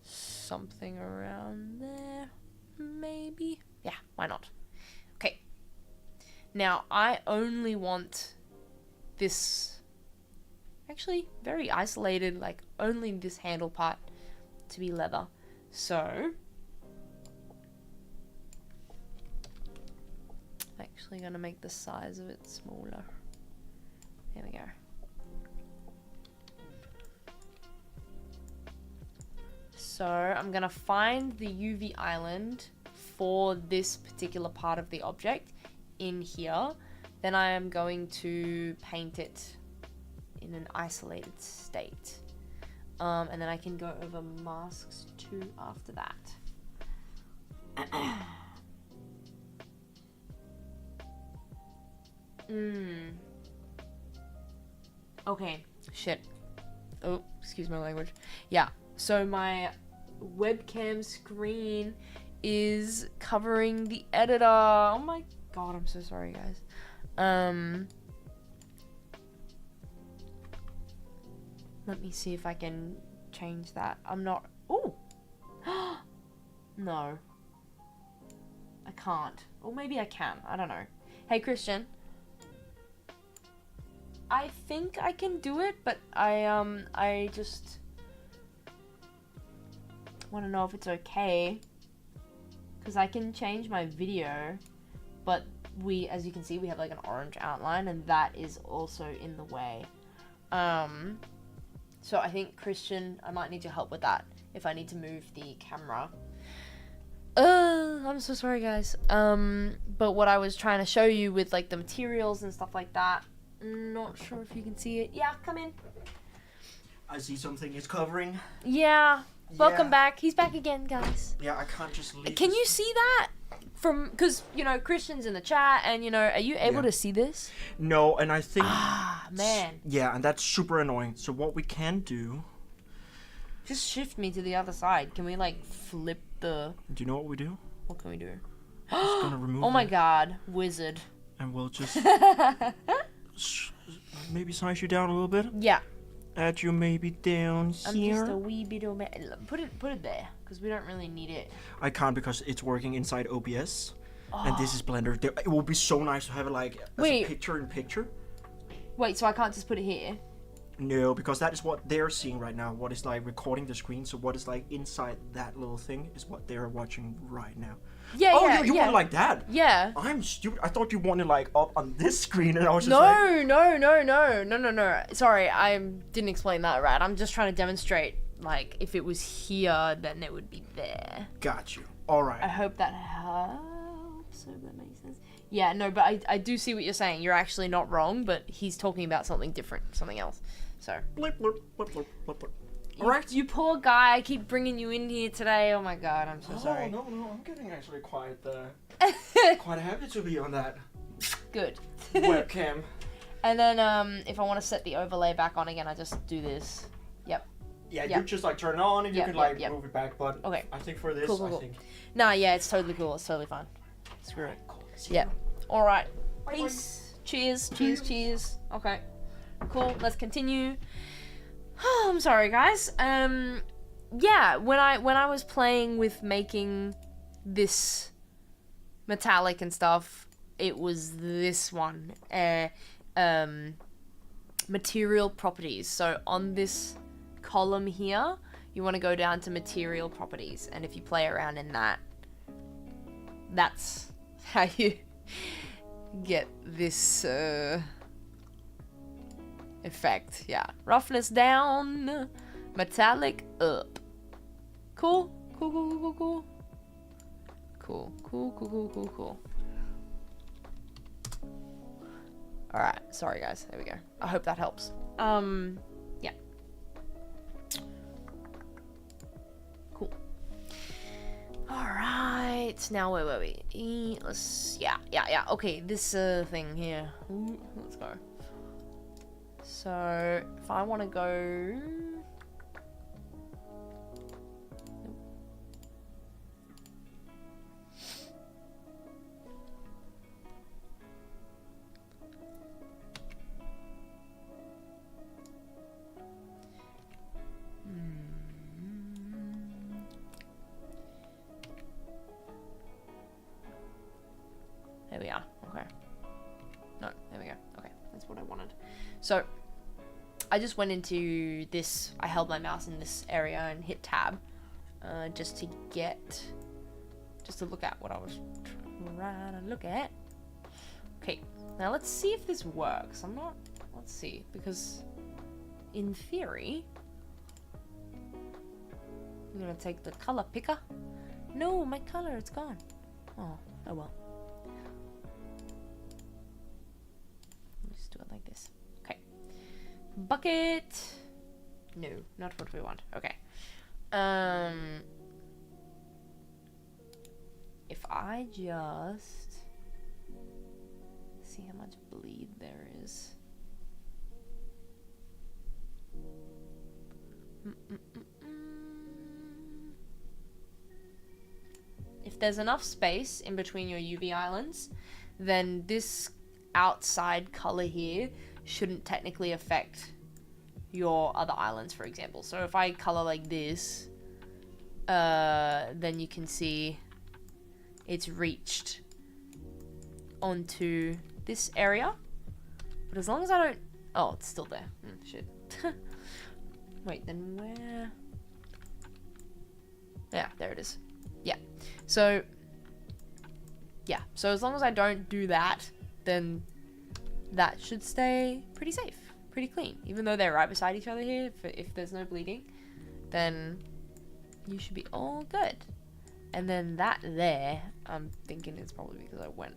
something around there, maybe? Yeah, why not? Okay. Now, I only want this, actually, very isolated, like, only this handle part to be leather. So, I'm actually going to make the size of it smaller. There we go. So I'm gonna find the UV island for this particular part of the object in here. Then I am going to paint it in an isolated state. And then I can go over masks too after that. Okay, shit. Oh, excuse my language. Yeah, so my webcam screen is covering the editor. Oh my god, I'm so sorry, guys. Let me see if I can change that. I'm not... Ooh! No. I can't. Or maybe I can. I don't know. Hey, Christian. I think I can do it, but I just want to know if it's okay, because I can change my video, but we, as you can see, we have like an orange outline, and that is also in the way. So I think, Christian, I might need your help with that if I need to move the camera. I'm so sorry, guys. But what I was trying to show you with like the materials and stuff like that, not sure if you can see it. Yeah, come in. I see something is covering. Yeah. Welcome back. He's back again, guys. Yeah, I can't just leave. Can you see that? From, because, you know, Christian's in the chat, and, you know, are you able to see this? No, and I think... Ah, man. Yeah, and that's super annoying. So what we can do... Just shift me to the other side. Can we, like, flip the... Do you know what we do? What can we do? Just gonna remove Oh my it, god. Wizard. and we'll just... maybe size you down a little bit. Yeah. Add you maybe down I'm here. just a wee bit of... Put it there, because we don't really need it. I can't because it's working inside OBS. And this is Blender. It will be so nice to have it like as a picture-in-picture. Wait, so I can't just put it here? No, because that is what they're seeing right now. What is like recording the screen. So what is like inside that little thing is what they're watching right now. Yeah, oh, yeah, you want it like that? Yeah. I'm stupid. I thought you wanted like up on this screen, and I was just No. Sorry, I didn't explain that right. I'm just trying to demonstrate, like, if it was here, then it would be there. Got you. All right. I hope that helps. So that makes sense. Yeah, no, but I do see what you're saying. You're actually not wrong, but he's talking about something different, something else. So. Blip, blip, blip, blip, blip, blip. All right. You poor guy. I keep bringing you in here today. Oh my god, I'm so sorry. No, I'm getting actually quite happy to be on that Good. webcam. And then if I want to set the overlay back on again, I just do this. Yep. Yeah, Yep. you just like turn it on and you Yep, can like yep. move it back. But Okay. I think for this, Cool. I think. Nah, yeah, it's totally cool. It's totally fine. Screw it. Cool. Yeah. All right. Bye, Peace. Cheers. Cheers. Okay. Cool. Let's continue. I'm sorry, guys. Yeah. When I was playing with making this metallic and stuff, it was this one. Material properties. So on this column here, you want to go down to material properties, and if you play around in that, that's how you get this effect. Yeah, roughness down, metallic up. Cool. Alright, sorry guys, there we go. I hope that helps. Yeah. Cool. Alright, now where were we? Let's, yeah, okay, this thing here. Ooh, let's go. So, if I want to go... There we are. Okay. No, there we go. Okay, that's what I wanted. So, I just went into this. I held my mouse in this area and hit tab, just to look at what I was trying to look at. Okay, now let's see if this works. Let's see, because in theory, I'm gonna take the color picker. No, my color, it's gone. Oh well. Let's do it like this. Okay. Bucket. No, not what we want. Okay. If I just see how much bleed there is. If there's enough space in between your UV islands, then this outside color here shouldn't technically affect your other islands, for example. So if I color like this, then you can see it's reached onto this area. But as long as I don't... Oh, it's still there. Shit. Wait, then where... Yeah, there it is. Yeah. So, yeah. So as long as I don't do that, then that should stay pretty safe, pretty clean. Even though they're right beside each other here, if there's no bleeding, then you should be all good. And then that there, I'm thinking it's probably because I went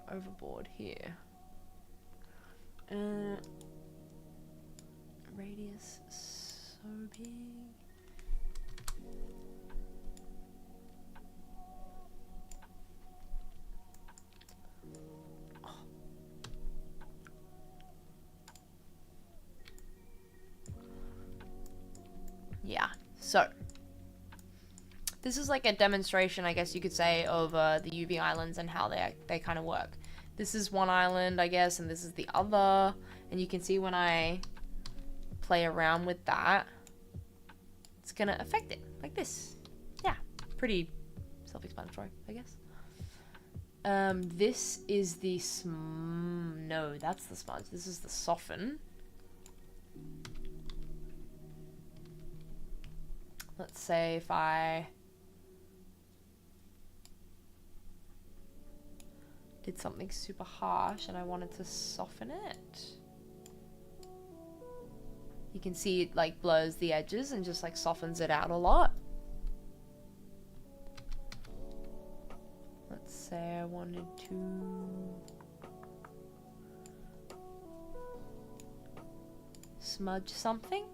overboard here. Radius so big. Yeah, so this is like a demonstration, I guess you could say, of the UV islands and how they kind of work. This is one island, I guess, and this is the other, and you can see when I play around with that, it's gonna affect it, like this. Yeah, pretty self-explanatory, I guess. This is the no, that's the smudge. This is the soften. Let's say if I did something super harsh and I wanted to soften it. You can see it like blurs the edges and just like softens it out a lot. wanted to smudge something.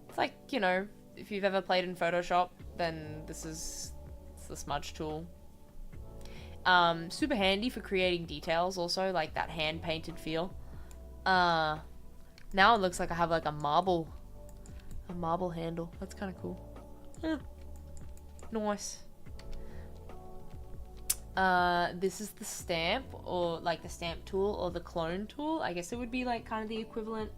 It's like, you know, if you've ever played in Photoshop, then it's the smudge tool. Super handy for creating details also, like that hand painted feel. Now it looks like I have like a marble handle. That's kind of cool. Nice. This is the stamp, or like the stamp tool, or the clone tool. I guess it would be like kind of the equivalent.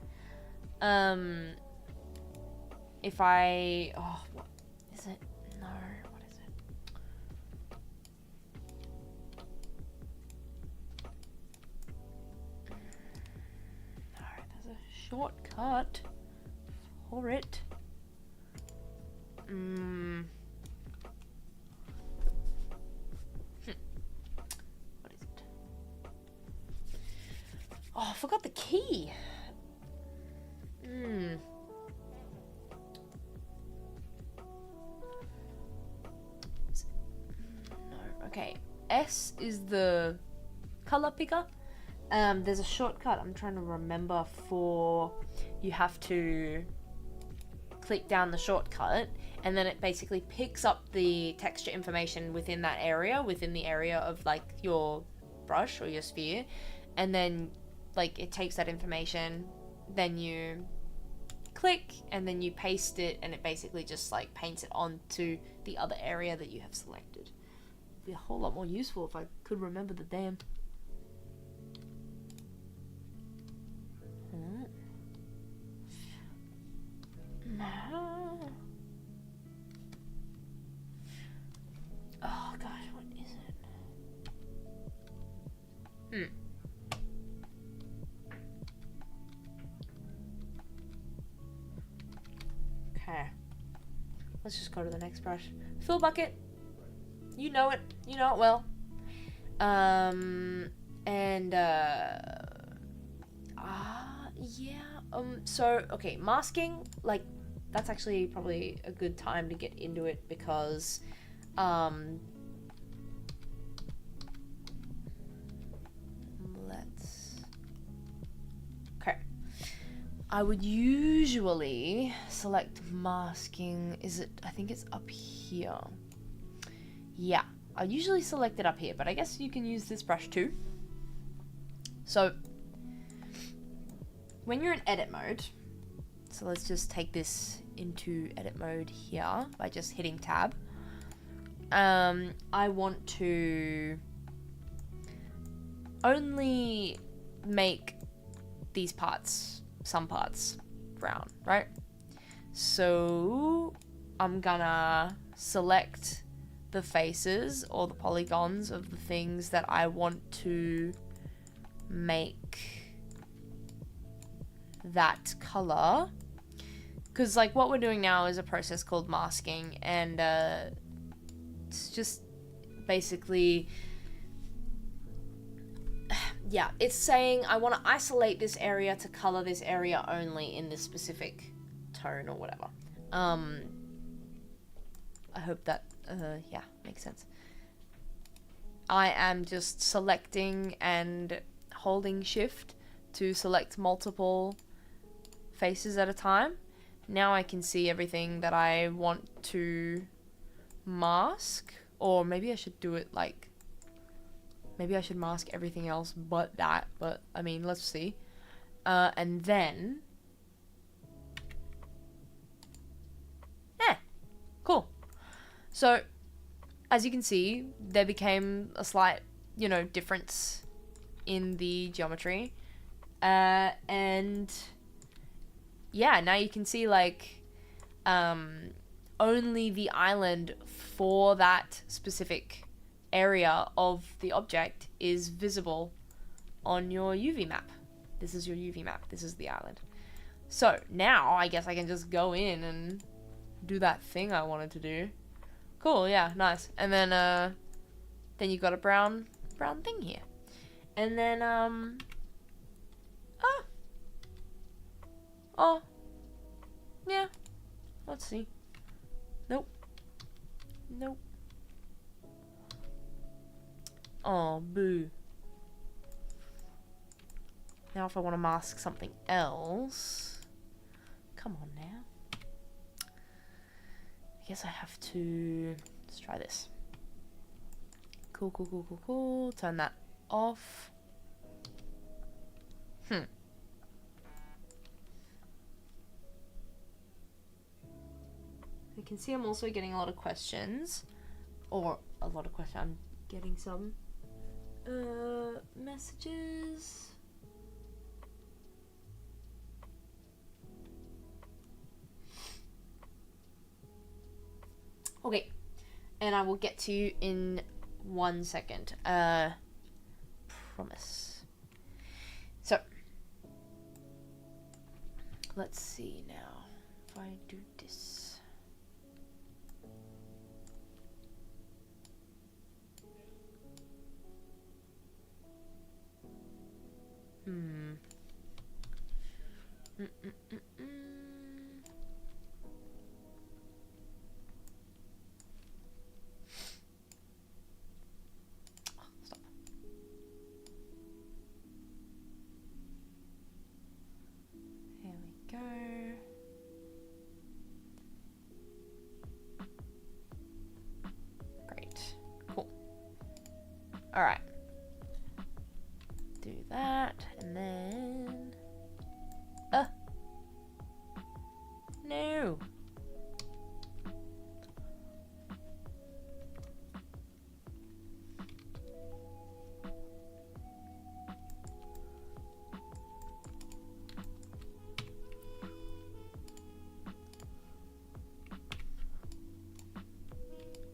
If I, oh, what is it? No, what is it? No, there's a shortcut for it. What is it? Oh, I forgot the key. No, okay. S is the color picker. There's a shortcut I'm trying to remember for, you have to click down the shortcut and then it basically picks up the texture information within that area, within the area of like your brush or your sphere, and then like it takes that information, then you click and then you paste it and it basically just like paints it onto the other area that you have selected. It'd be a whole lot more useful if I could remember the damn. Oh gosh, what is it? Okay. Let's just go to the next brush. Fill bucket. You know it. You know it well. Yeah. So, okay, masking, like, that's actually probably a good time to get into it because, okay. I would usually select masking. I think it's up here. Yeah, I usually select it up here, but I guess you can use this brush too. So, when you're in edit mode, so let's just take this into edit mode here by just hitting tab. I want to only make these parts, some parts, brown, right? So I'm gonna select the faces or the polygons of the things that I want to make that color, because like what we're doing now is a process called masking, and it's just basically, yeah, it's saying I want to isolate this area to color this area only in this specific tone or whatever. I hope that yeah, makes sense. I am just selecting and holding shift to select multiple faces at a time. Now I can see everything that I want to mask, or maybe I should do it like, maybe I should mask everything else but that, but I mean, let's see. And then, cool. So, as you can see, there became a slight, you know, difference in the geometry. And yeah, now you can see like only the island for that specific area of the object is visible on your UV map. This is your UV map. This is the island. So now I guess I can just go in and do that thing I wanted to do. Cool, yeah, nice. And then you've got a brown thing here. And then oh, yeah, let's see. Nope. Oh, boo. Now if I want to mask something else... Come on now. I guess I have to... Let's try this. Cool, cool, cool, cool, cool. Turn that off. You can see I'm also getting a lot of questions. Or a lot of questions. I'm getting some messages. Okay, and I will get to you in 1 second. Promise. So, let's see now if I do this. Stop. Here we go. Great. Cool. All right. Do that, and then... No!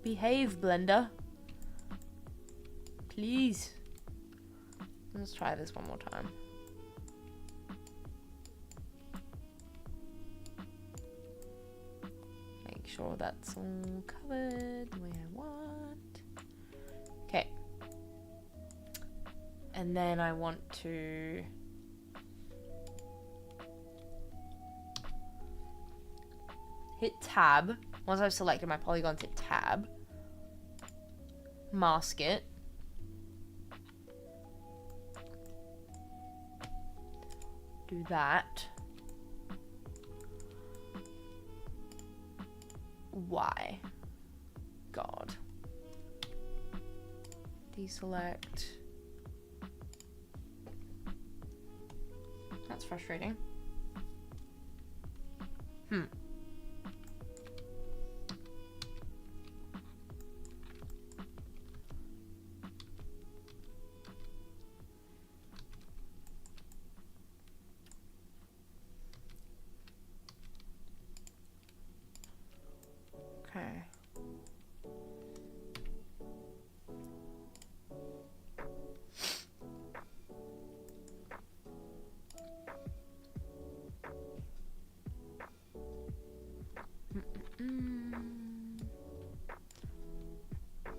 Behave, Blender. Please. Let's try this one more time. Make sure that's all covered the way I want. Okay. And then I want to hit tab. Once I've selected my polygons, hit tab. Mask it. Do that. Why? God. Deselect. That's frustrating. Okay.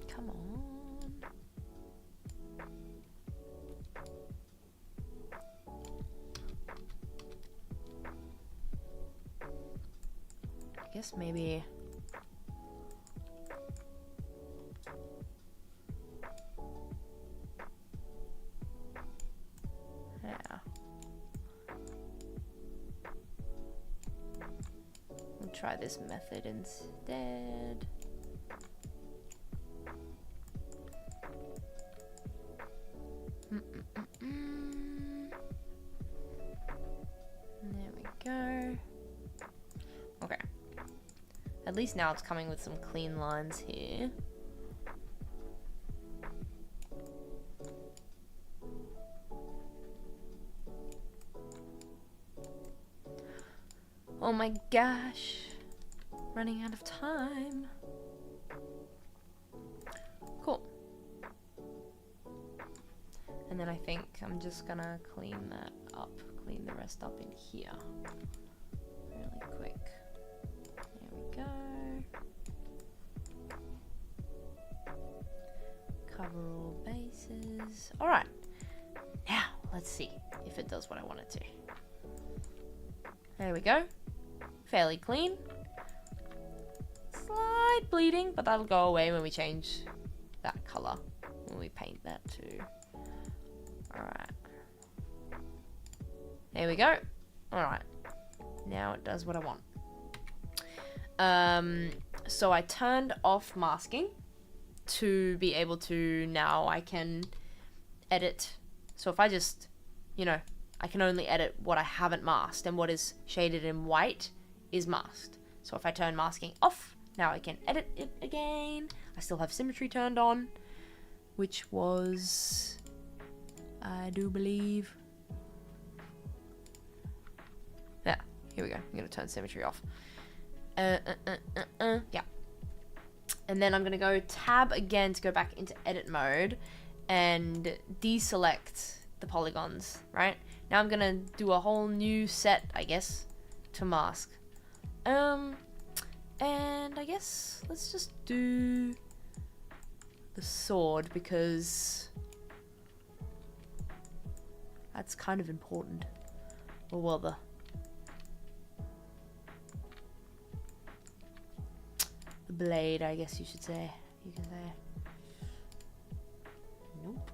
Come on. I guess maybe... Try this method instead. There we go. Okay. At least now it's coming with some clean lines here. Oh my gosh. Running out of time. Cool. And then I think I'm just gonna clean that up. Clean the rest up in here. Really quick. There we go. Cover all bases. Alright. Now, let's see if it does what I want it to. There we go. Fairly clean. Slight bleeding, but that'll go away when we change that color. We paint that too. Alright. There we go. Alright. Now it does what I want. So I turned off masking to be able to, now I can edit. So if I just, you know, I can only edit what I haven't masked, and what is shaded in white is masked. So if I turn masking off, now I can edit it again. I still have symmetry turned on, which was, I do believe, yeah, here we go. I'm gonna turn symmetry off. Yeah. And then I'm gonna go tab again to go back into edit mode and deselect the polygons, right? Now I'm gonna do a whole new set, I guess, to mask. And I guess let's just do the sword, because that's kind of important. Or well, the blade, I guess you should say. You can say. Nope.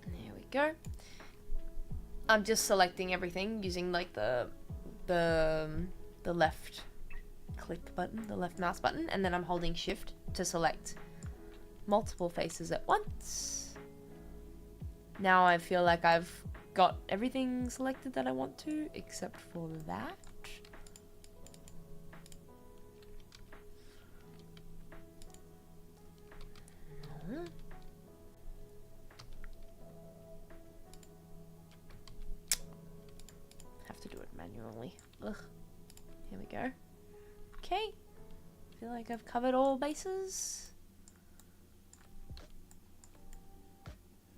There we go. I'm just selecting everything using like the left click button, the left mouse button, and then I'm holding shift to select multiple faces at once. Now I feel like I've got everything selected that I want to, except for that. Have to do it manually. Ugh. Here we go. Okay. Feel like I've covered all bases.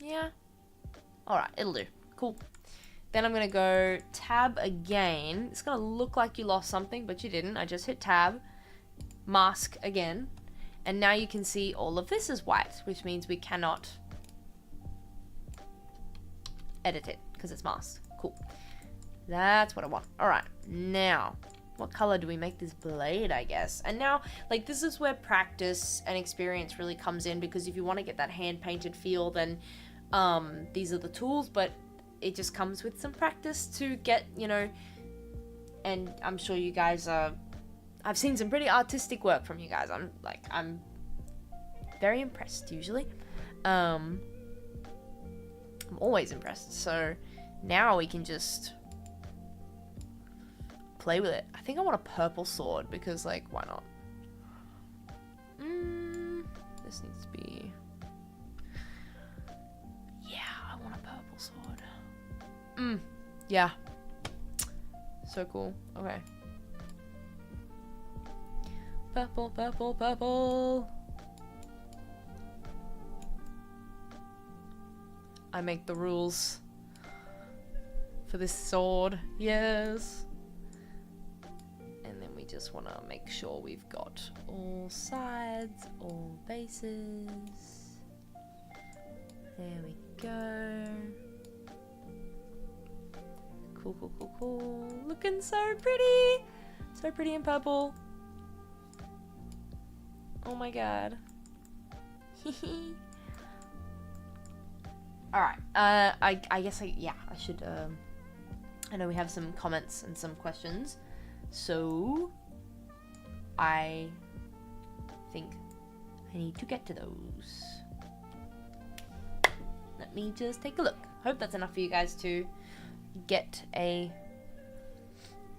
Yeah. Alright, it'll do. Cool. Then I'm gonna go tab again. It's gonna look like you lost something, but you didn't. I just hit tab, mask again, and now you can see all of this is white, which means we cannot edit it because it's masked. Cool. That's what I want. Alright, now what color do we make this blade, I guess? And now, like, this is where practice and experience really comes in, because if you want to get that hand-painted feel, then these are the tools, but it just comes with some practice to get, you know, and I'm sure you guys are, I've seen some pretty artistic work from you guys. I'm very impressed, usually. I'm always impressed, so now we can just play with it. I think I want a purple sword because, like, why not? This needs to be... Yeah, I want a purple sword. Yeah. So cool. Okay. Purple, purple, purple. I make the rules for this sword. Yes. And then we just want to make sure we've got all sides, all bases. There we go. Cool, cool, cool, cool. Looking so pretty. So pretty in purple. Oh my god. Alright, I guess I should, I know we have some comments and some questions, so I think I need to get to those. Let me just take a look. Hope that's enough for you guys to get a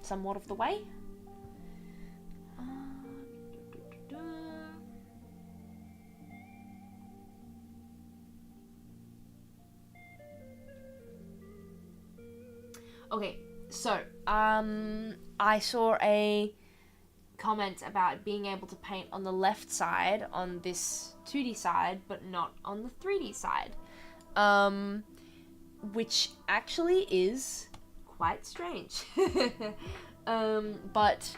somewhat of the way. Okay, so I saw a comment about being able to paint on the left side on this 2D side, but not on the 3D side, which actually is quite strange. But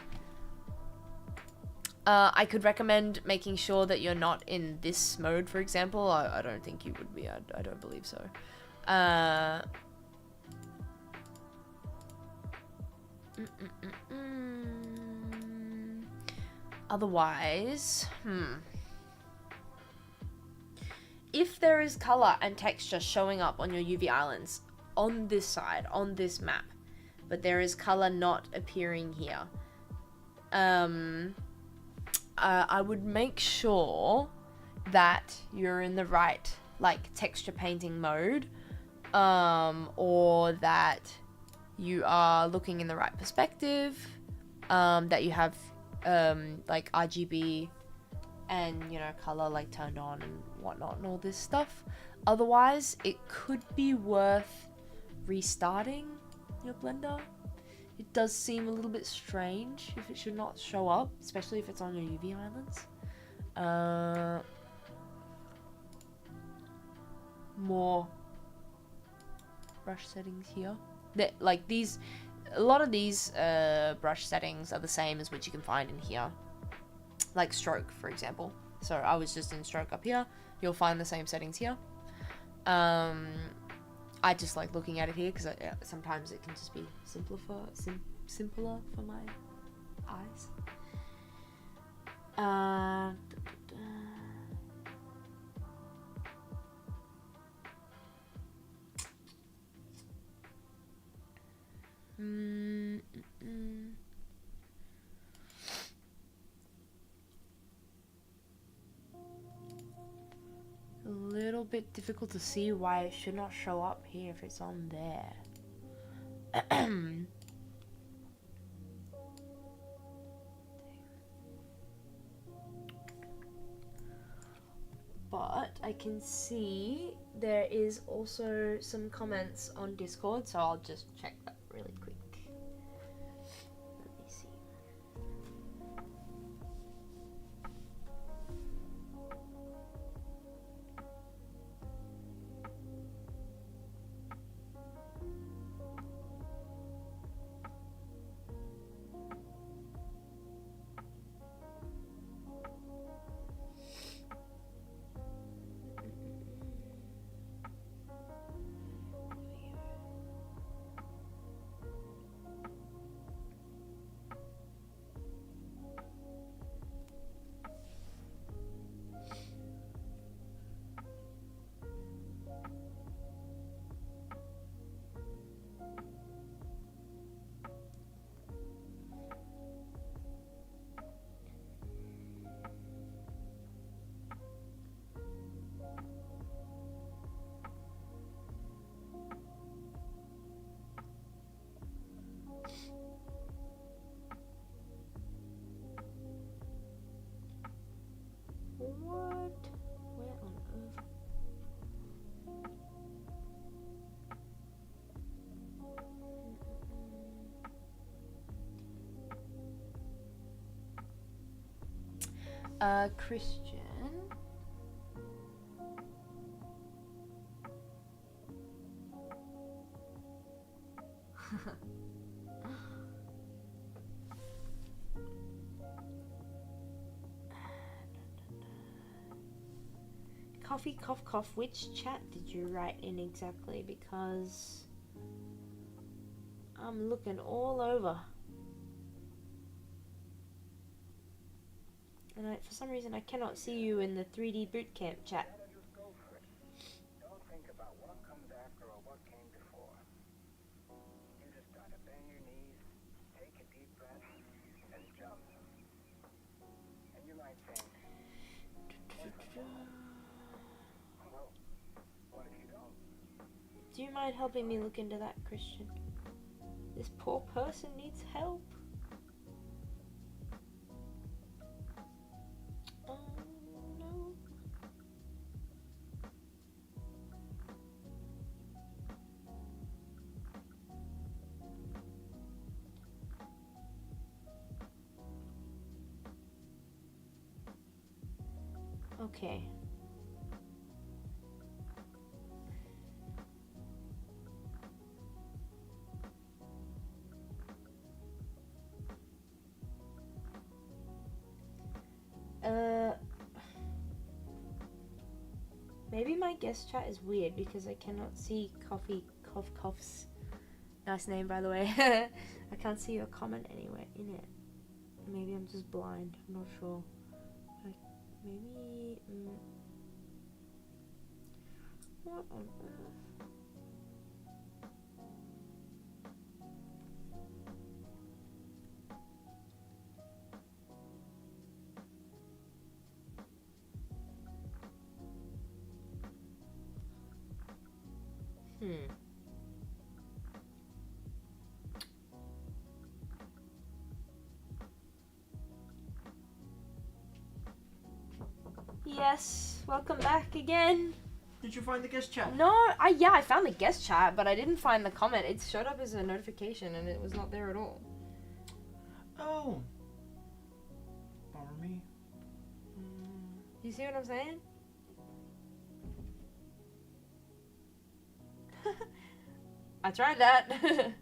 I could recommend making sure that you're not in this mode, for example. I don't think you would be. I don't believe so. Otherwise, if there is color and texture showing up on your UV islands on this side, on this map, but there is color not appearing here, I would make sure that you're in the right, like, texture painting mode, or that you are looking in the right perspective, that you have, like, RGB and, you know, color, like, turned on and whatnot and all this stuff. Otherwise, it could be worth restarting your Blender. It does seem a little bit strange if it should not show up, especially if it's on your UV islands. More brush settings here. Like these, a lot of these brush settings are the same as what you can find in here. Like stroke, for example. So I was just in stroke up here. You'll find the same settings here. I just like looking at it here because sometimes it can just be simpler for my eyes. A little bit difficult to see why it should not show up here if it's on there. But I can see there is also some comments on Discord, so I'll just check that really quick. Let me see. What? Where on earth? Christian. Coffee, cough, cough. Which chat did you write in exactly? Because I'm looking all over. And for some reason I cannot see you in the 3D Bootcamp chat. Don't think about what comes after or what came before. You just gotta bend your knees, take a deep breath, and jump. And you might think, well, what if you don't? Do you mind helping me look into that, Christian? This poor person needs help. Oh no. Okay. Maybe my guest chat is weird because I cannot see Cough's nice name, by the way. I can't see your comment anywhere in it. Maybe I'm just blind. I'm not sure. Like, maybe. What on earth? Yes, welcome back again. Did you find the guest chat? No, I found the guest chat, but I didn't find the comment. It showed up as a notification and it was not there at all. Oh. Bummer me. You see what I'm saying? I tried that.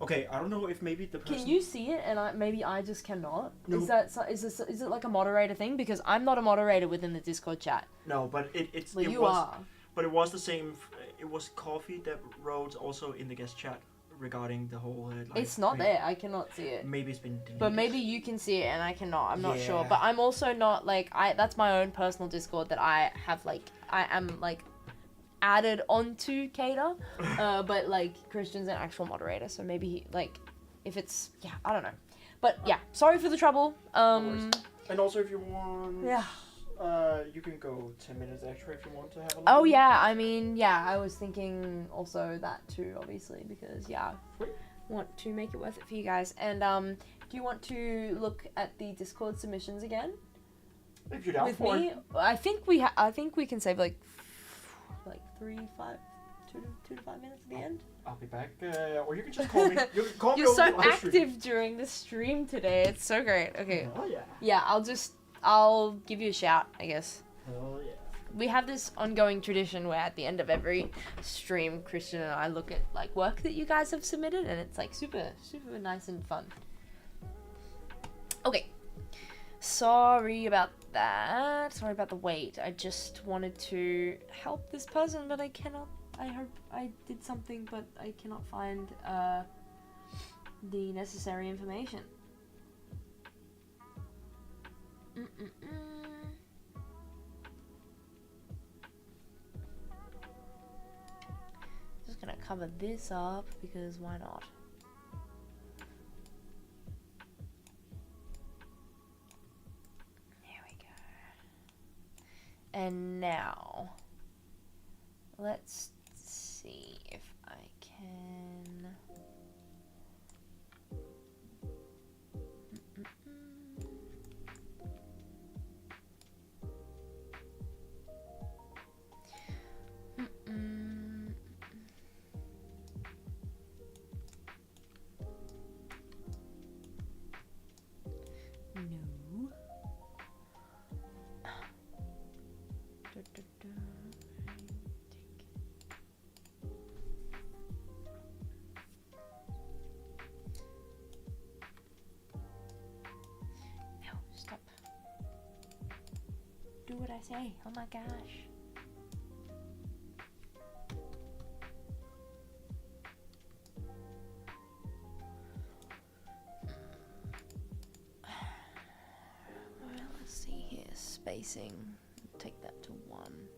Okay, I don't know if maybe the person... Can you see it and maybe I just cannot? No. Is it like a moderator thing? Because I'm not a moderator within the Discord chat. No, but it You was... are. But it was the same... It was Coffee that wrote also in the guest chat regarding the whole... It's not there. I cannot see it. Maybe it's been deleted. But maybe you can see it and I cannot. I'm not sure. Yeah. But I'm also not like... That's my own personal Discord that I have like... I am like... added onto CADA, but like Christian's an actual moderator, so maybe he, like, if it's, yeah, I don't know, but yeah, sorry for the trouble. And also if you want, Yeah. You can go 10 minutes extra if you want to have a look. Oh yeah, I mean, yeah, I was thinking also that too, obviously, because yeah, Sweet. want to make it worth it for you guys. And do you want to look at the Discord submissions again If you're down with for me? it. I think we can save like 2 to 5 minutes at the end. I'll be back, or you can just call me. You can call me You're over so the live stream. active during the stream today. It's so great. Okay. Oh yeah. Yeah, I'll give you a shout, I guess. Oh yeah. We have this ongoing tradition where at the end of every stream, Christian and I look at like work that you guys have submitted, and it's like super nice and fun. Okay. Sorry about that. Sorry about the wait. I just wanted to help this person, but I cannot. I hope I did something, but I cannot find the necessary information. Just gonna cover this up because why not? And now, let's see if I can... No. No, stop. Do what I say. Oh my gosh. Well, let's see here. Spacing. Take that to 1.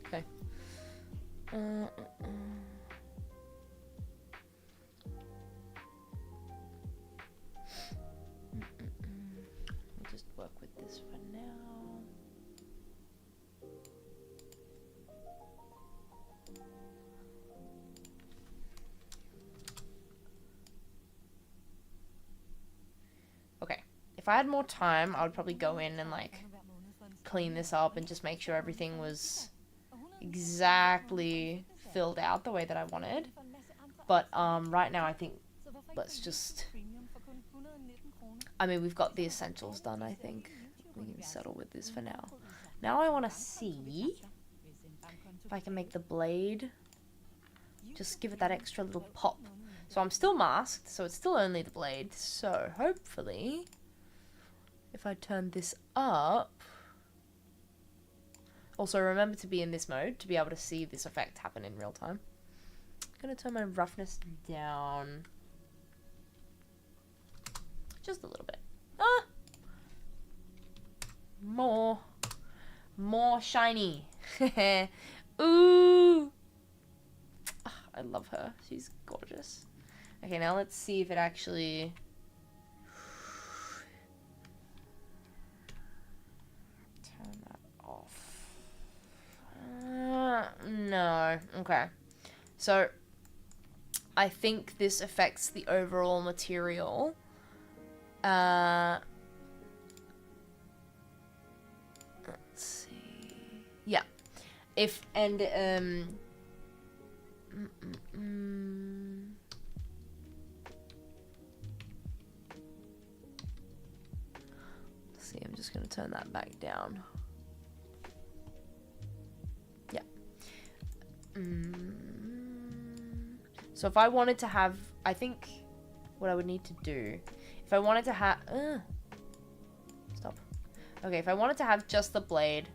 Okay. We'll just work with this for now. Okay. If I had more time, I would probably go in and like clean this up and just make sure everything was exactly filled out the way that I wanted. But right now I think let's just, I mean, we've got the essentials done. I think we can settle with this for now. Now I want to see if I can make the blade, just give it that extra little pop. So I'm still masked, so it's still only the blade. So hopefully, if I turn this up, also remember to be in this mode to be able to see this effect happen in real time. I'm gonna turn my roughness down just a little bit. More shiny. Ooh, I love her. She's gorgeous. Okay, now let's see if it actually. Turn that off. No. Okay. So, I think this affects the overall material. Let's see. Yeah. If, and, let's see, I'm just going to turn that back down. Yeah. So if I wanted to have, I think what I would need to do, if I wanted to have, stop. Okay, if I wanted to have just the blade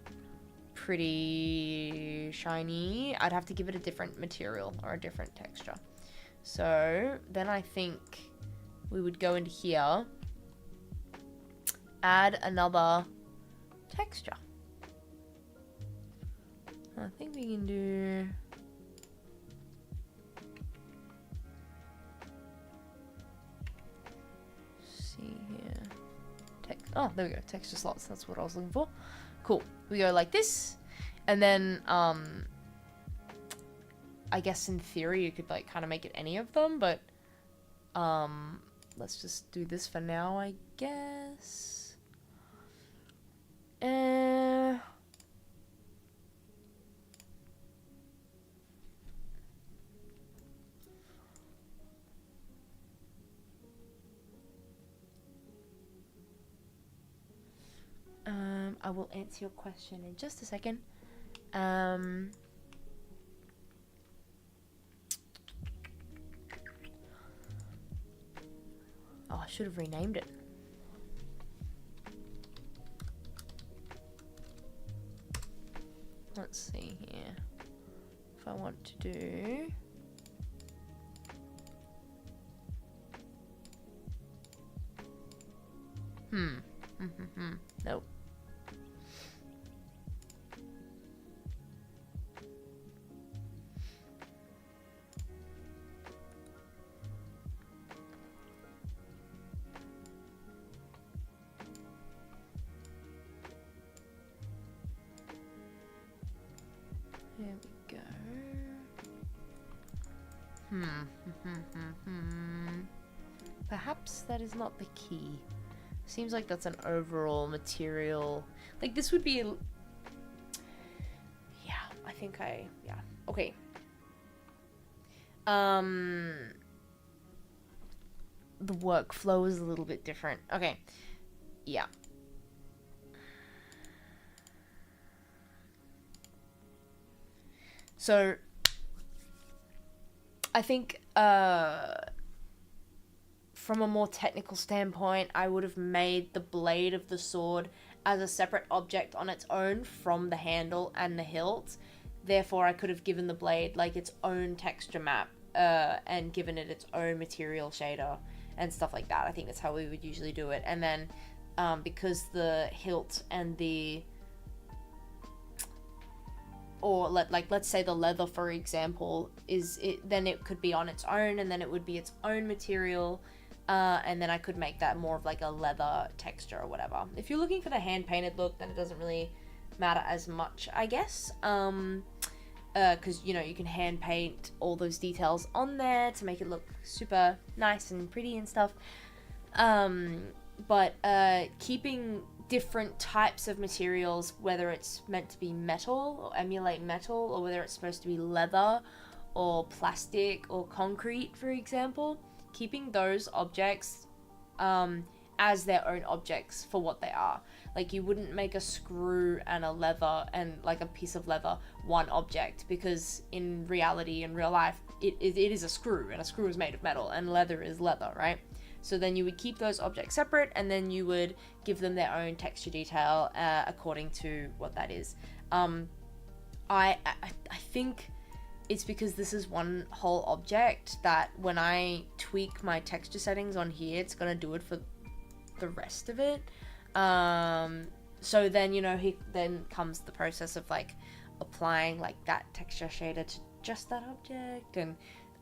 pretty shiny, I'd have to give it a different material or a different texture. So then I think we would go into here, add another texture. I think we can do, see here, oh, there we go, texture slots, that's what I was looking for. Cool. We go like this, and then I guess in theory you could like kind of make it any of them, but let's just do this for now, I guess. I will answer your question in just a second. Oh, I should have renamed it. Let's see here. If I want to do... Nope. There we go. Perhaps that is not the key. Seems like that's an overall material. Like this would be... Yeah, I think yeah. Okay. The workflow is a little bit different. Okay. Yeah. So, I think, from a more technical standpoint, I would have made the blade of the sword as a separate object on its own from the handle and the hilt. Therefore, I could have given the blade like its own texture map, and given it its own material shader and stuff like that. I think that's how we would usually do it. And then, because the hilt and the... Or let's say the leather, for example, then it could be on its own, and then it would be its own material, and then I could make that more of like a leather texture or whatever. If you're looking for the hand painted look, then it doesn't really matter as much, I guess, because you know you can hand paint all those details on there to make it look super nice and pretty and stuff. But keeping different types of materials, whether it's meant to be metal or emulate metal, or whether it's supposed to be leather or plastic or concrete, for example, keeping those objects as their own objects for what they are. Like, you wouldn't make a screw and a leather and like a piece of leather one object, because in reality, in real life, it is a screw, and a screw is made of metal, and leather is leather, right? So then you would keep those objects separate, and then you would give them their own texture detail according to what that is. I think it's because this is one whole object that when I tweak my texture settings on here, it's gonna do it for the rest of it. So then, you know, then comes the process of like applying like that texture shader to just that object, and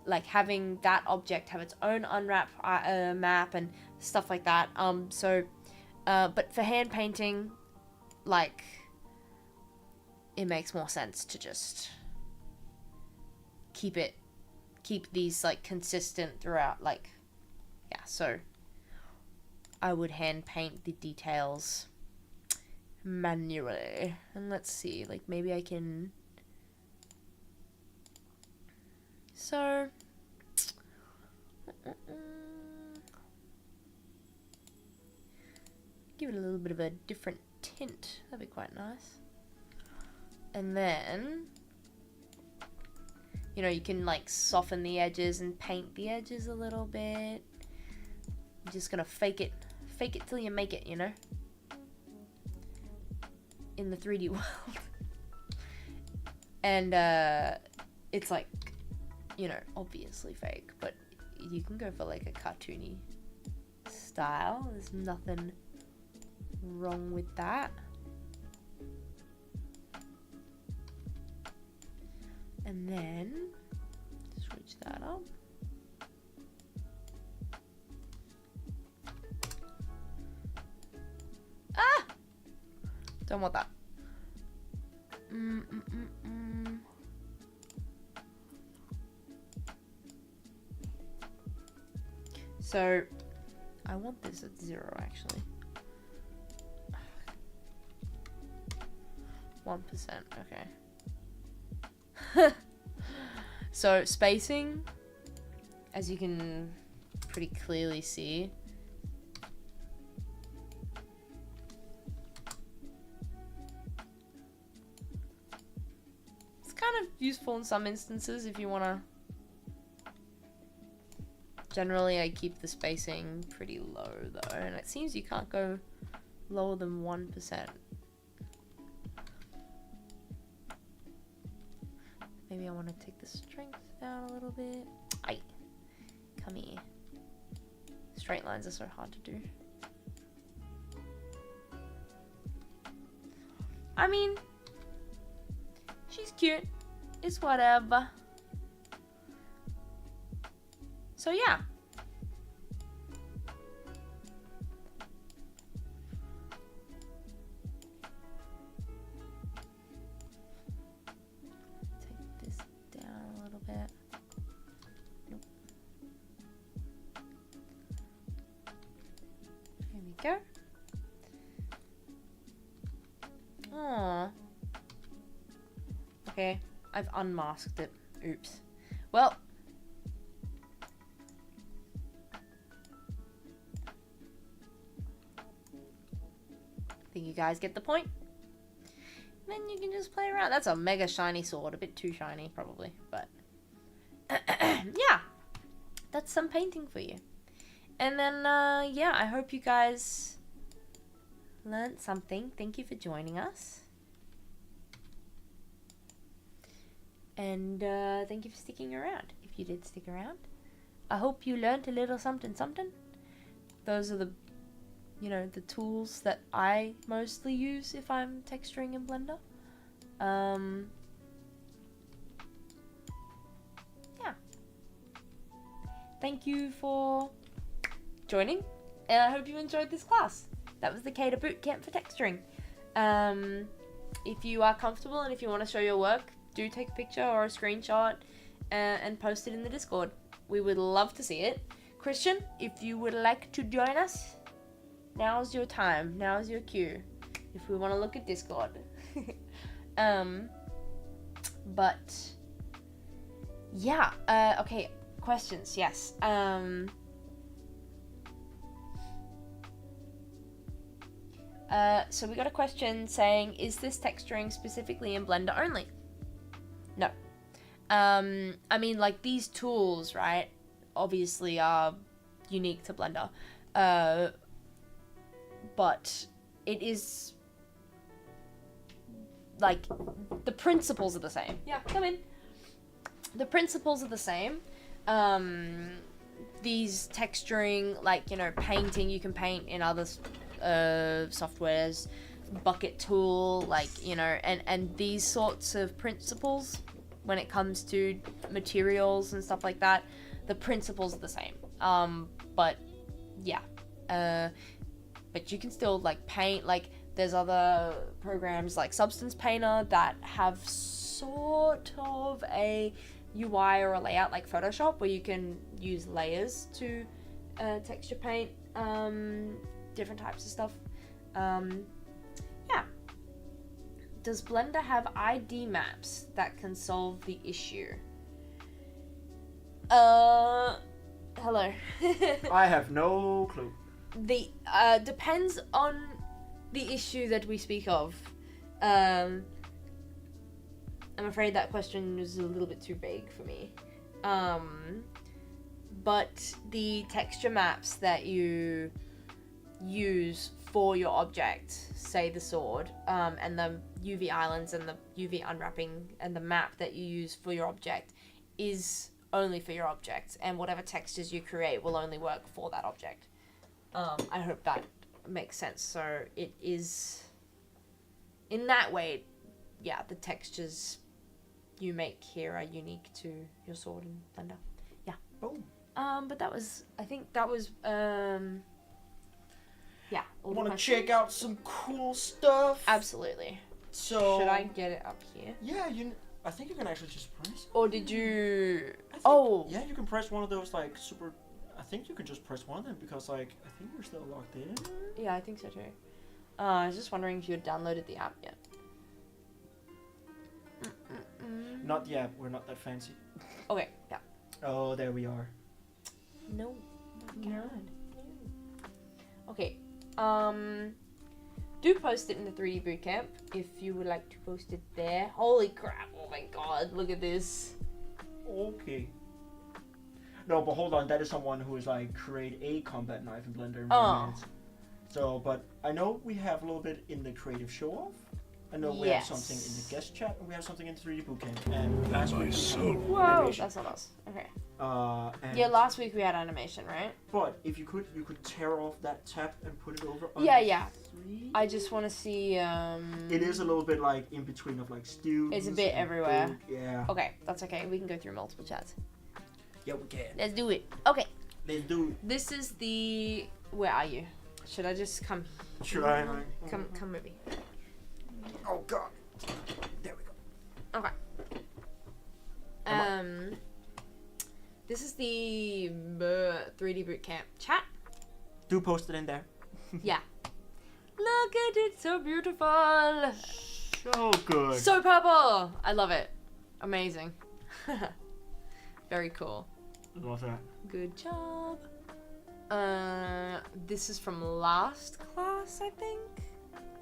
like having that object have its own unwrap map and stuff like that. But for hand painting, like, it makes more sense to just keep these like consistent throughout, like, yeah. So I would hand paint the details manually. And let's see, like, maybe I can, so give it a little bit of a different tint. That'd be quite nice. And then, you know, you can like soften the edges and paint the edges a little bit. I'm just gonna fake it till you make it, you know, in the 3D world. And it's like, you know, obviously fake, but you can go for like a cartoony style. There's nothing wrong with that. And then switch that up. Ah! Don't want that. So I want this at 0 actually. 1%, okay. So spacing, as you can pretty clearly see, it's kind of useful in some instances if you want to. Generally, I keep the spacing pretty low though, and it seems you can't go lower than 1%. Maybe I want to take the strength down a little bit. Aye, come here. Straight lines are so hard to do. I mean, she's cute. It's whatever. So yeah. Take this down a little bit. Nope. There we go. Aww. Okay, I've unmasked it. Oops. Well. Think you guys get the point? Then you can just play around. That's a mega shiny sword. A bit too shiny, probably. But, yeah. That's some painting for you. And then, yeah, I hope you guys learned something. Thank you for joining us. And thank you for sticking around, if you did stick around. I hope you learned a little something. Those are the, you know, the tools that I mostly use if I'm texturing in Blender. Yeah. Thank you for joining, and I hope you enjoyed this class. That was the CADA Bootcamp for texturing. If you are comfortable and if you want to show your work, do take a picture or a screenshot and post it in the Discord. We would love to see it. Christian, if you would like to join us. now's your time. Now's your cue. If we want to look at Discord. But yeah. Okay. Questions. Yes. So we got a question saying, is this texturing specifically in Blender only? No. I mean, like, these tools, right, obviously are unique to Blender. But it is, like, the principles are the same. Yeah, come in. The principles are the same. These texturing, like, you know, painting, you can paint in other softwares, bucket tool, like, you know, and these sorts of principles when it comes to materials and stuff like that, the principles are the same. But yeah, but you can still, like, paint, like, there's other programs like Substance Painter that have sort of a UI or a layout like Photoshop where you can use layers to texture paint different types of stuff. Yeah. Does Blender have ID maps that can solve the issue? Hello. I have no clue. The depends on the issue that we speak of. I'm afraid that question is a little bit too vague for me. But the texture maps that you use for your object, say the sword, and the UV islands and the UV unwrapping and the map that you use for your object is only for your object, and whatever textures you create will only work for that object. I hope that makes sense. So it is, in that way, yeah, the textures you make here are unique to your sword in Blender. Yeah. Boom. But that was, I think that was, yeah. I want to check out some cool stuff. Absolutely. So Should I get it up here? Yeah, I think you can actually just press. Or did you? Yeah, you can press one of those, like, super. I think you can just press one of them because, like, I think we're still logged in. Yeah, I think so too. I was just wondering if you had downloaded the app yet. Not yet. We're not that fancy. Okay. Yeah. Oh, there we are. No. God. Okay. Do post it in the 3D Bootcamp if you would like to post it there. Holy crap! Oh my god! Look at this. Okay. No, but hold on. That is someone who is, like, create a combat knife in Blender in 1 Oh. minute. So, but I know we have a little bit in the creative show-off. I know we have something in the guest chat, and we have something in 3D Bootcamp. And last week we had Whoa! animation. That's not us. Okay. And Yeah, last week we had animation, right? But if you could tear off that tab and put it over. Yeah, on yeah. 3. I just want to see. It is a little bit, like, in between of, like, students. It's a bit and everywhere. book. Yeah. Okay, that's okay. We can go through multiple chats. Yeah, we can. Let's do it. Okay. Let's do it. This is the. Where are you? Should I just come? Should I, like? Come with me. Oh God. There we go. Okay. This is the 3D Bootcamp chat. Do post it in there. Yeah. Look at it, so beautiful. So good. So purple. I love it. Amazing. Very cool. Love that. Good job. This is from last class, I think.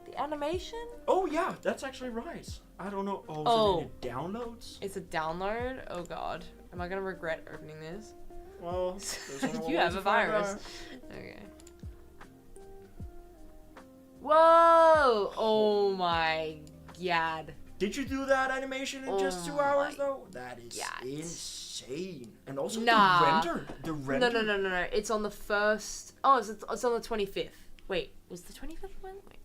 The animation. Oh yeah, that's actually right. I don't know. Oh, Oh. is it in downloads? It's a download. Oh god. Am I gonna regret opening this? Well, there's only one You way have to a find virus. out. Okay. Whoa! Oh my god. Did you do that animation in just 2 Oh hours my though? That is God. insane. And also Nah. the render. No. It's on the first. Oh, it's on the 25th. Wait, was the 25th one? Wait.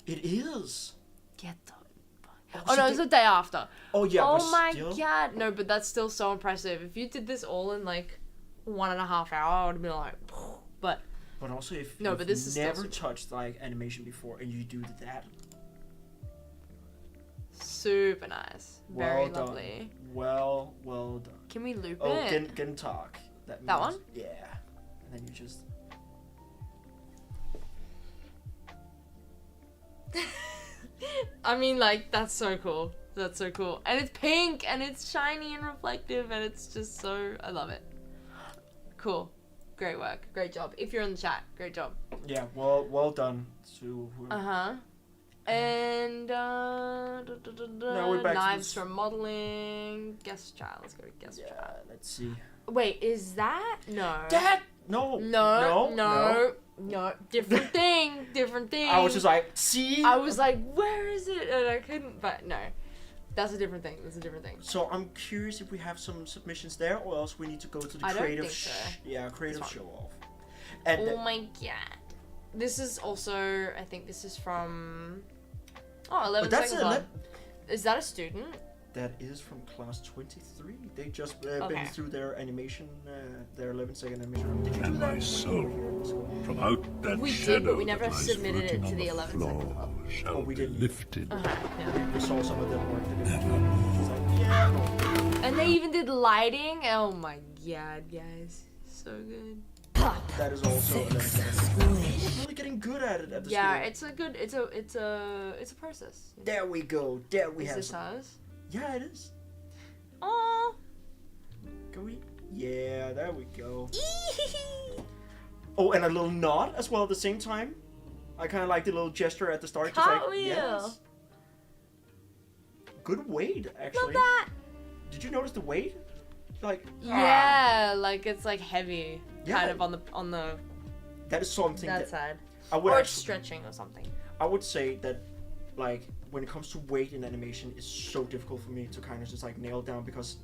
It is. Get the. Oh, Oh so no, it's the day after. Oh yeah, Oh but my still. god. No, but that's still so impressive. If you did this all in like 1.5 hours, I would have been like, but. But also, if No, you've but this is still never super- touched, like, animation before and you do that, Super nice. Very well done. lovely. Well done. Can we loop Oh, it? can talk. That means- one? Yeah. And then you just. I mean, like, that's so cool. That's so cool. And it's pink, and it's shiny and reflective, and it's just so... I love it. Cool. Great work. Great job. If you're in the chat, great job. Yeah, well done to Uh-huh. And, Now we're back to knives this- from modeling. Guest child. Let's go to guest child. Yeah, let's see. Wait, is that? No. Dad! No. No. Different thing. Different thing. I was just like, see? I was like, where is it? And I couldn't, but no. That's a different thing. That's a different thing. So I'm curious if we have some submissions there, or else we need to go to the I don't creative. think so. Creative It's fine. show off. And Oh my god. This is also, I think this is from... Oh, 11 but that's Second Club. it. Is that a student? That is from class 23. They just Okay. been through their animation, their 11-second animation. Did you do And that? my soul, from out that We shadow did, but we never that lies submitted it floating to on the 11 floor Second Club. shall Oh, we be didn't. lifted. Yeah. We saw some of them work. It's like, yeah. And they even did lighting. Oh my god, guys. So good. That is also 11 seconds. We're really getting good at it at the Yeah, school. it's a good, it's a process. You know? There we go. There we Is have this some. ours? Yeah, it is. Oh. Can we? Yeah, there we go. Oh, and a little nod as well at the same time. I kind of like the little gesture at the start. Just like, Cartwheel. yes. Good weight, actually. Love that. Did you notice the weight? Like, Yeah, like it's like heavy, Yeah. kind of on the that is something that that side, I would or it's actually, stretching or something. I would say that, like, when it comes to weight in animation, it's so difficult for me to kind of just like nail down because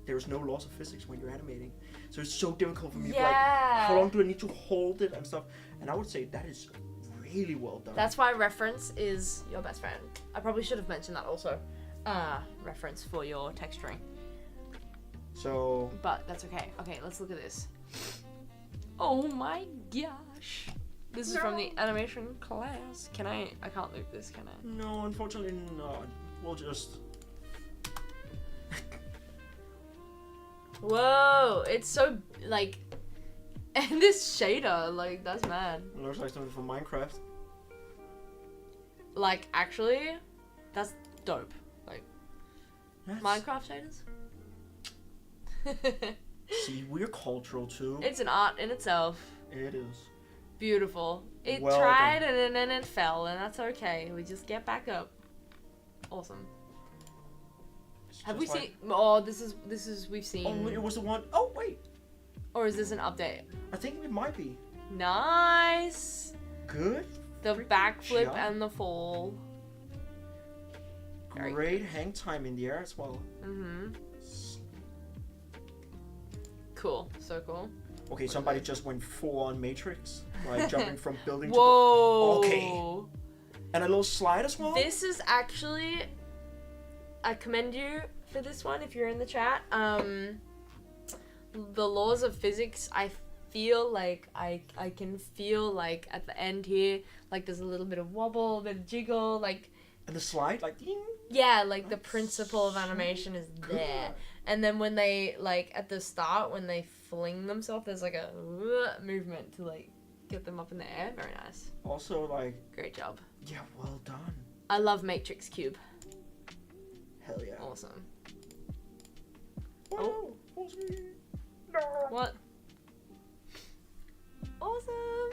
there's no laws of physics when you're animating. So it's so difficult for me. Like, how long do I need to hold it and stuff? And I would say that is really well done. That's why reference is your best friend. I probably should have mentioned that also. Reference for your texturing. So But that's okay. Okay, let's look at this. Oh my gosh. This is from the animation class. Can I can't loop this, can I? no, unfortunately not. We'll just. Whoa, it's so, like, and this shader, like, that's mad. It looks like something from Minecraft. Like, actually, that's dope. Like, Yes. Minecraft shaders? See, we're cultural too. It's an art in itself. It is. Beautiful. It Well tried done. and then it fell, and that's okay. We just get back up. Awesome. It's Have we just seen? Oh, this is we've seen. Oh, it was the one oh wait. Or is this an update? I think it might be. Nice. Good. The Freaking backflip job. and the fall. Very Great hang time in the air as well. Mhm. Cool. So cool. Okay, somebody just went full on Matrix, like jumping from building to Whoa. Okay. and a little slide as well. This is actually, I commend you for this one if you're in the chat. The laws of physics, I feel like I can feel like at the end here, like there's a little bit of wobble, a bit of jiggle, like And the slide, like ding. yeah, like the principle of animation is there. Good. And then when they like at the start when they fling themselves, there's like a movement to like get them up in the air. Very nice. Also, like, Great job. yeah, well done. I love Matrix Cube. Hell yeah. Awesome. Oh, oh sweet. No. What? Awesome.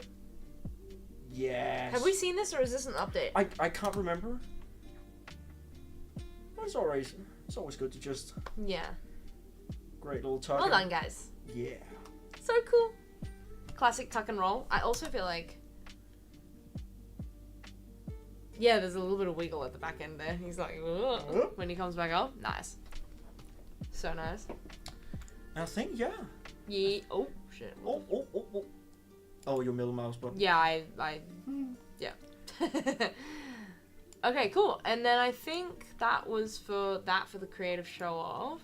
Yes. Have we seen this or is this an update? I can't remember. But it's always good to just Yeah. great little tuck. Well in. done, guys. Yeah. So cool. Classic tuck and roll. I also feel like. Yeah, there's a little bit of wiggle at the back end there. He's like, "Ugh," when he comes back up. Nice. So nice. And I think yeah. Yeah. Oh shit. Oh. Oh, your middle mouse button. Yeah, I yeah. Okay, cool. And then I think that was for the creative show off.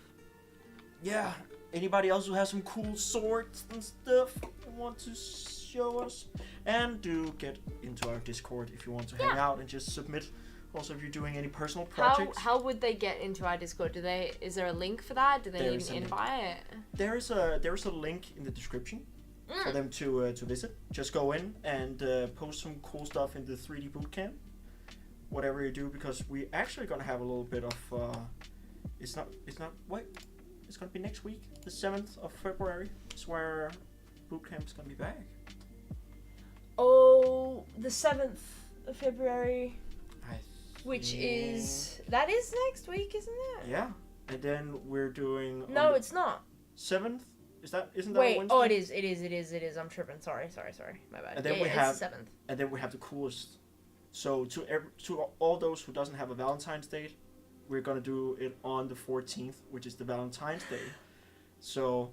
Yeah. Anybody else who has some cool swords and stuff want to show us? And do get into our Discord if you want to hang Yeah. out and just submit. Also, if you're doing any personal projects. How would they get into our Discord? Is there a link for that? Do they There need is an a link. invite? There is a link in the description for Mm. them to visit. Just go in and post some cool stuff in the 3D Bootcamp. whatever you do, because we actually gonna have a little bit of. It's not. Wait. It's gonna be next week, the 7th of February. Is where Bootcamp's gonna be back. Oh, the 7th of February, I which think- is... That is next week, isn't it? Yeah, and then we're doing. No, it's not. 7th. Isn't that Wait, Wednesday? oh, it is. I'm tripping. Sorry. My bad. And then yeah, we yeah, have- it's the 7th. And then we have the coolest. So to all those who doesn't have a Valentine's Day, we're gonna do it on the 14th, which is the Valentine's Day. So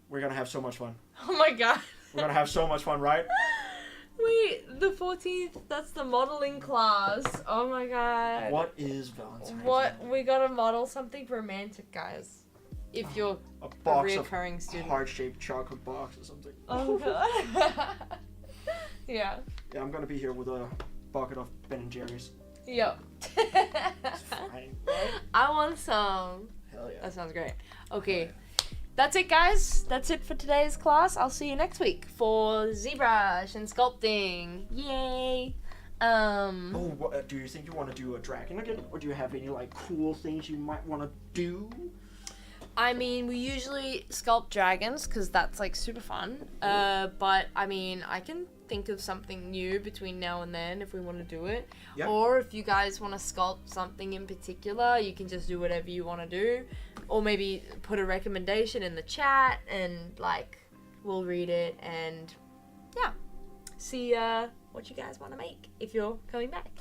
we're gonna have so much fun. Oh my god. We're gonna have so much fun, right? Wait, the 14th, that's the modeling class. Oh my god. What is Valentine's What? Day? We gotta model something romantic, guys. If you're A a box of reoccurring student. heart-shaped chocolate box or something. Oh god. Yeah. Yeah, I'm gonna be here with a bucket of Ben and Jerry's. Yep. It's fine, right? I want some. Hell yeah. That sounds great. Okay. That's it, guys. That's it for today's class. I'll see you next week for ZBrush and sculpting. Yay. Oh, do you think you want to do a dragon again, or do you have any like cool things you might want to do? I mean, we usually sculpt dragons because that's like super fun. But I mean, I can think of something new between now and then if we want to do it. Yeah. Or if you guys want to sculpt something in particular, you can just do whatever you want to do. Or maybe put a recommendation in the chat and like we'll read it and yeah, see what you guys want to make if you're coming back.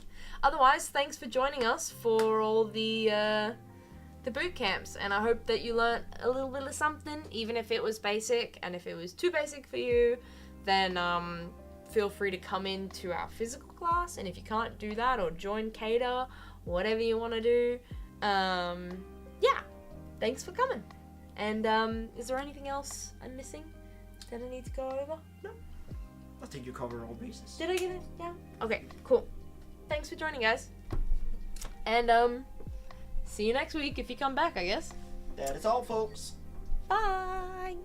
Otherwise, thanks for joining us for all the boot camps, and I hope that you learnt a little bit of something, even if it was basic. And if it was too basic for you, then feel free to come into our physical class. And if you can't do that, or join CADA, whatever you want to do, yeah, thanks for coming. And is there anything else I'm missing that I need to go over? No. I think you covered all bases. Did I get it? Yeah. Okay, cool. Thanks for joining, guys. And see you next week if you come back, I guess. That is all, folks. Bye.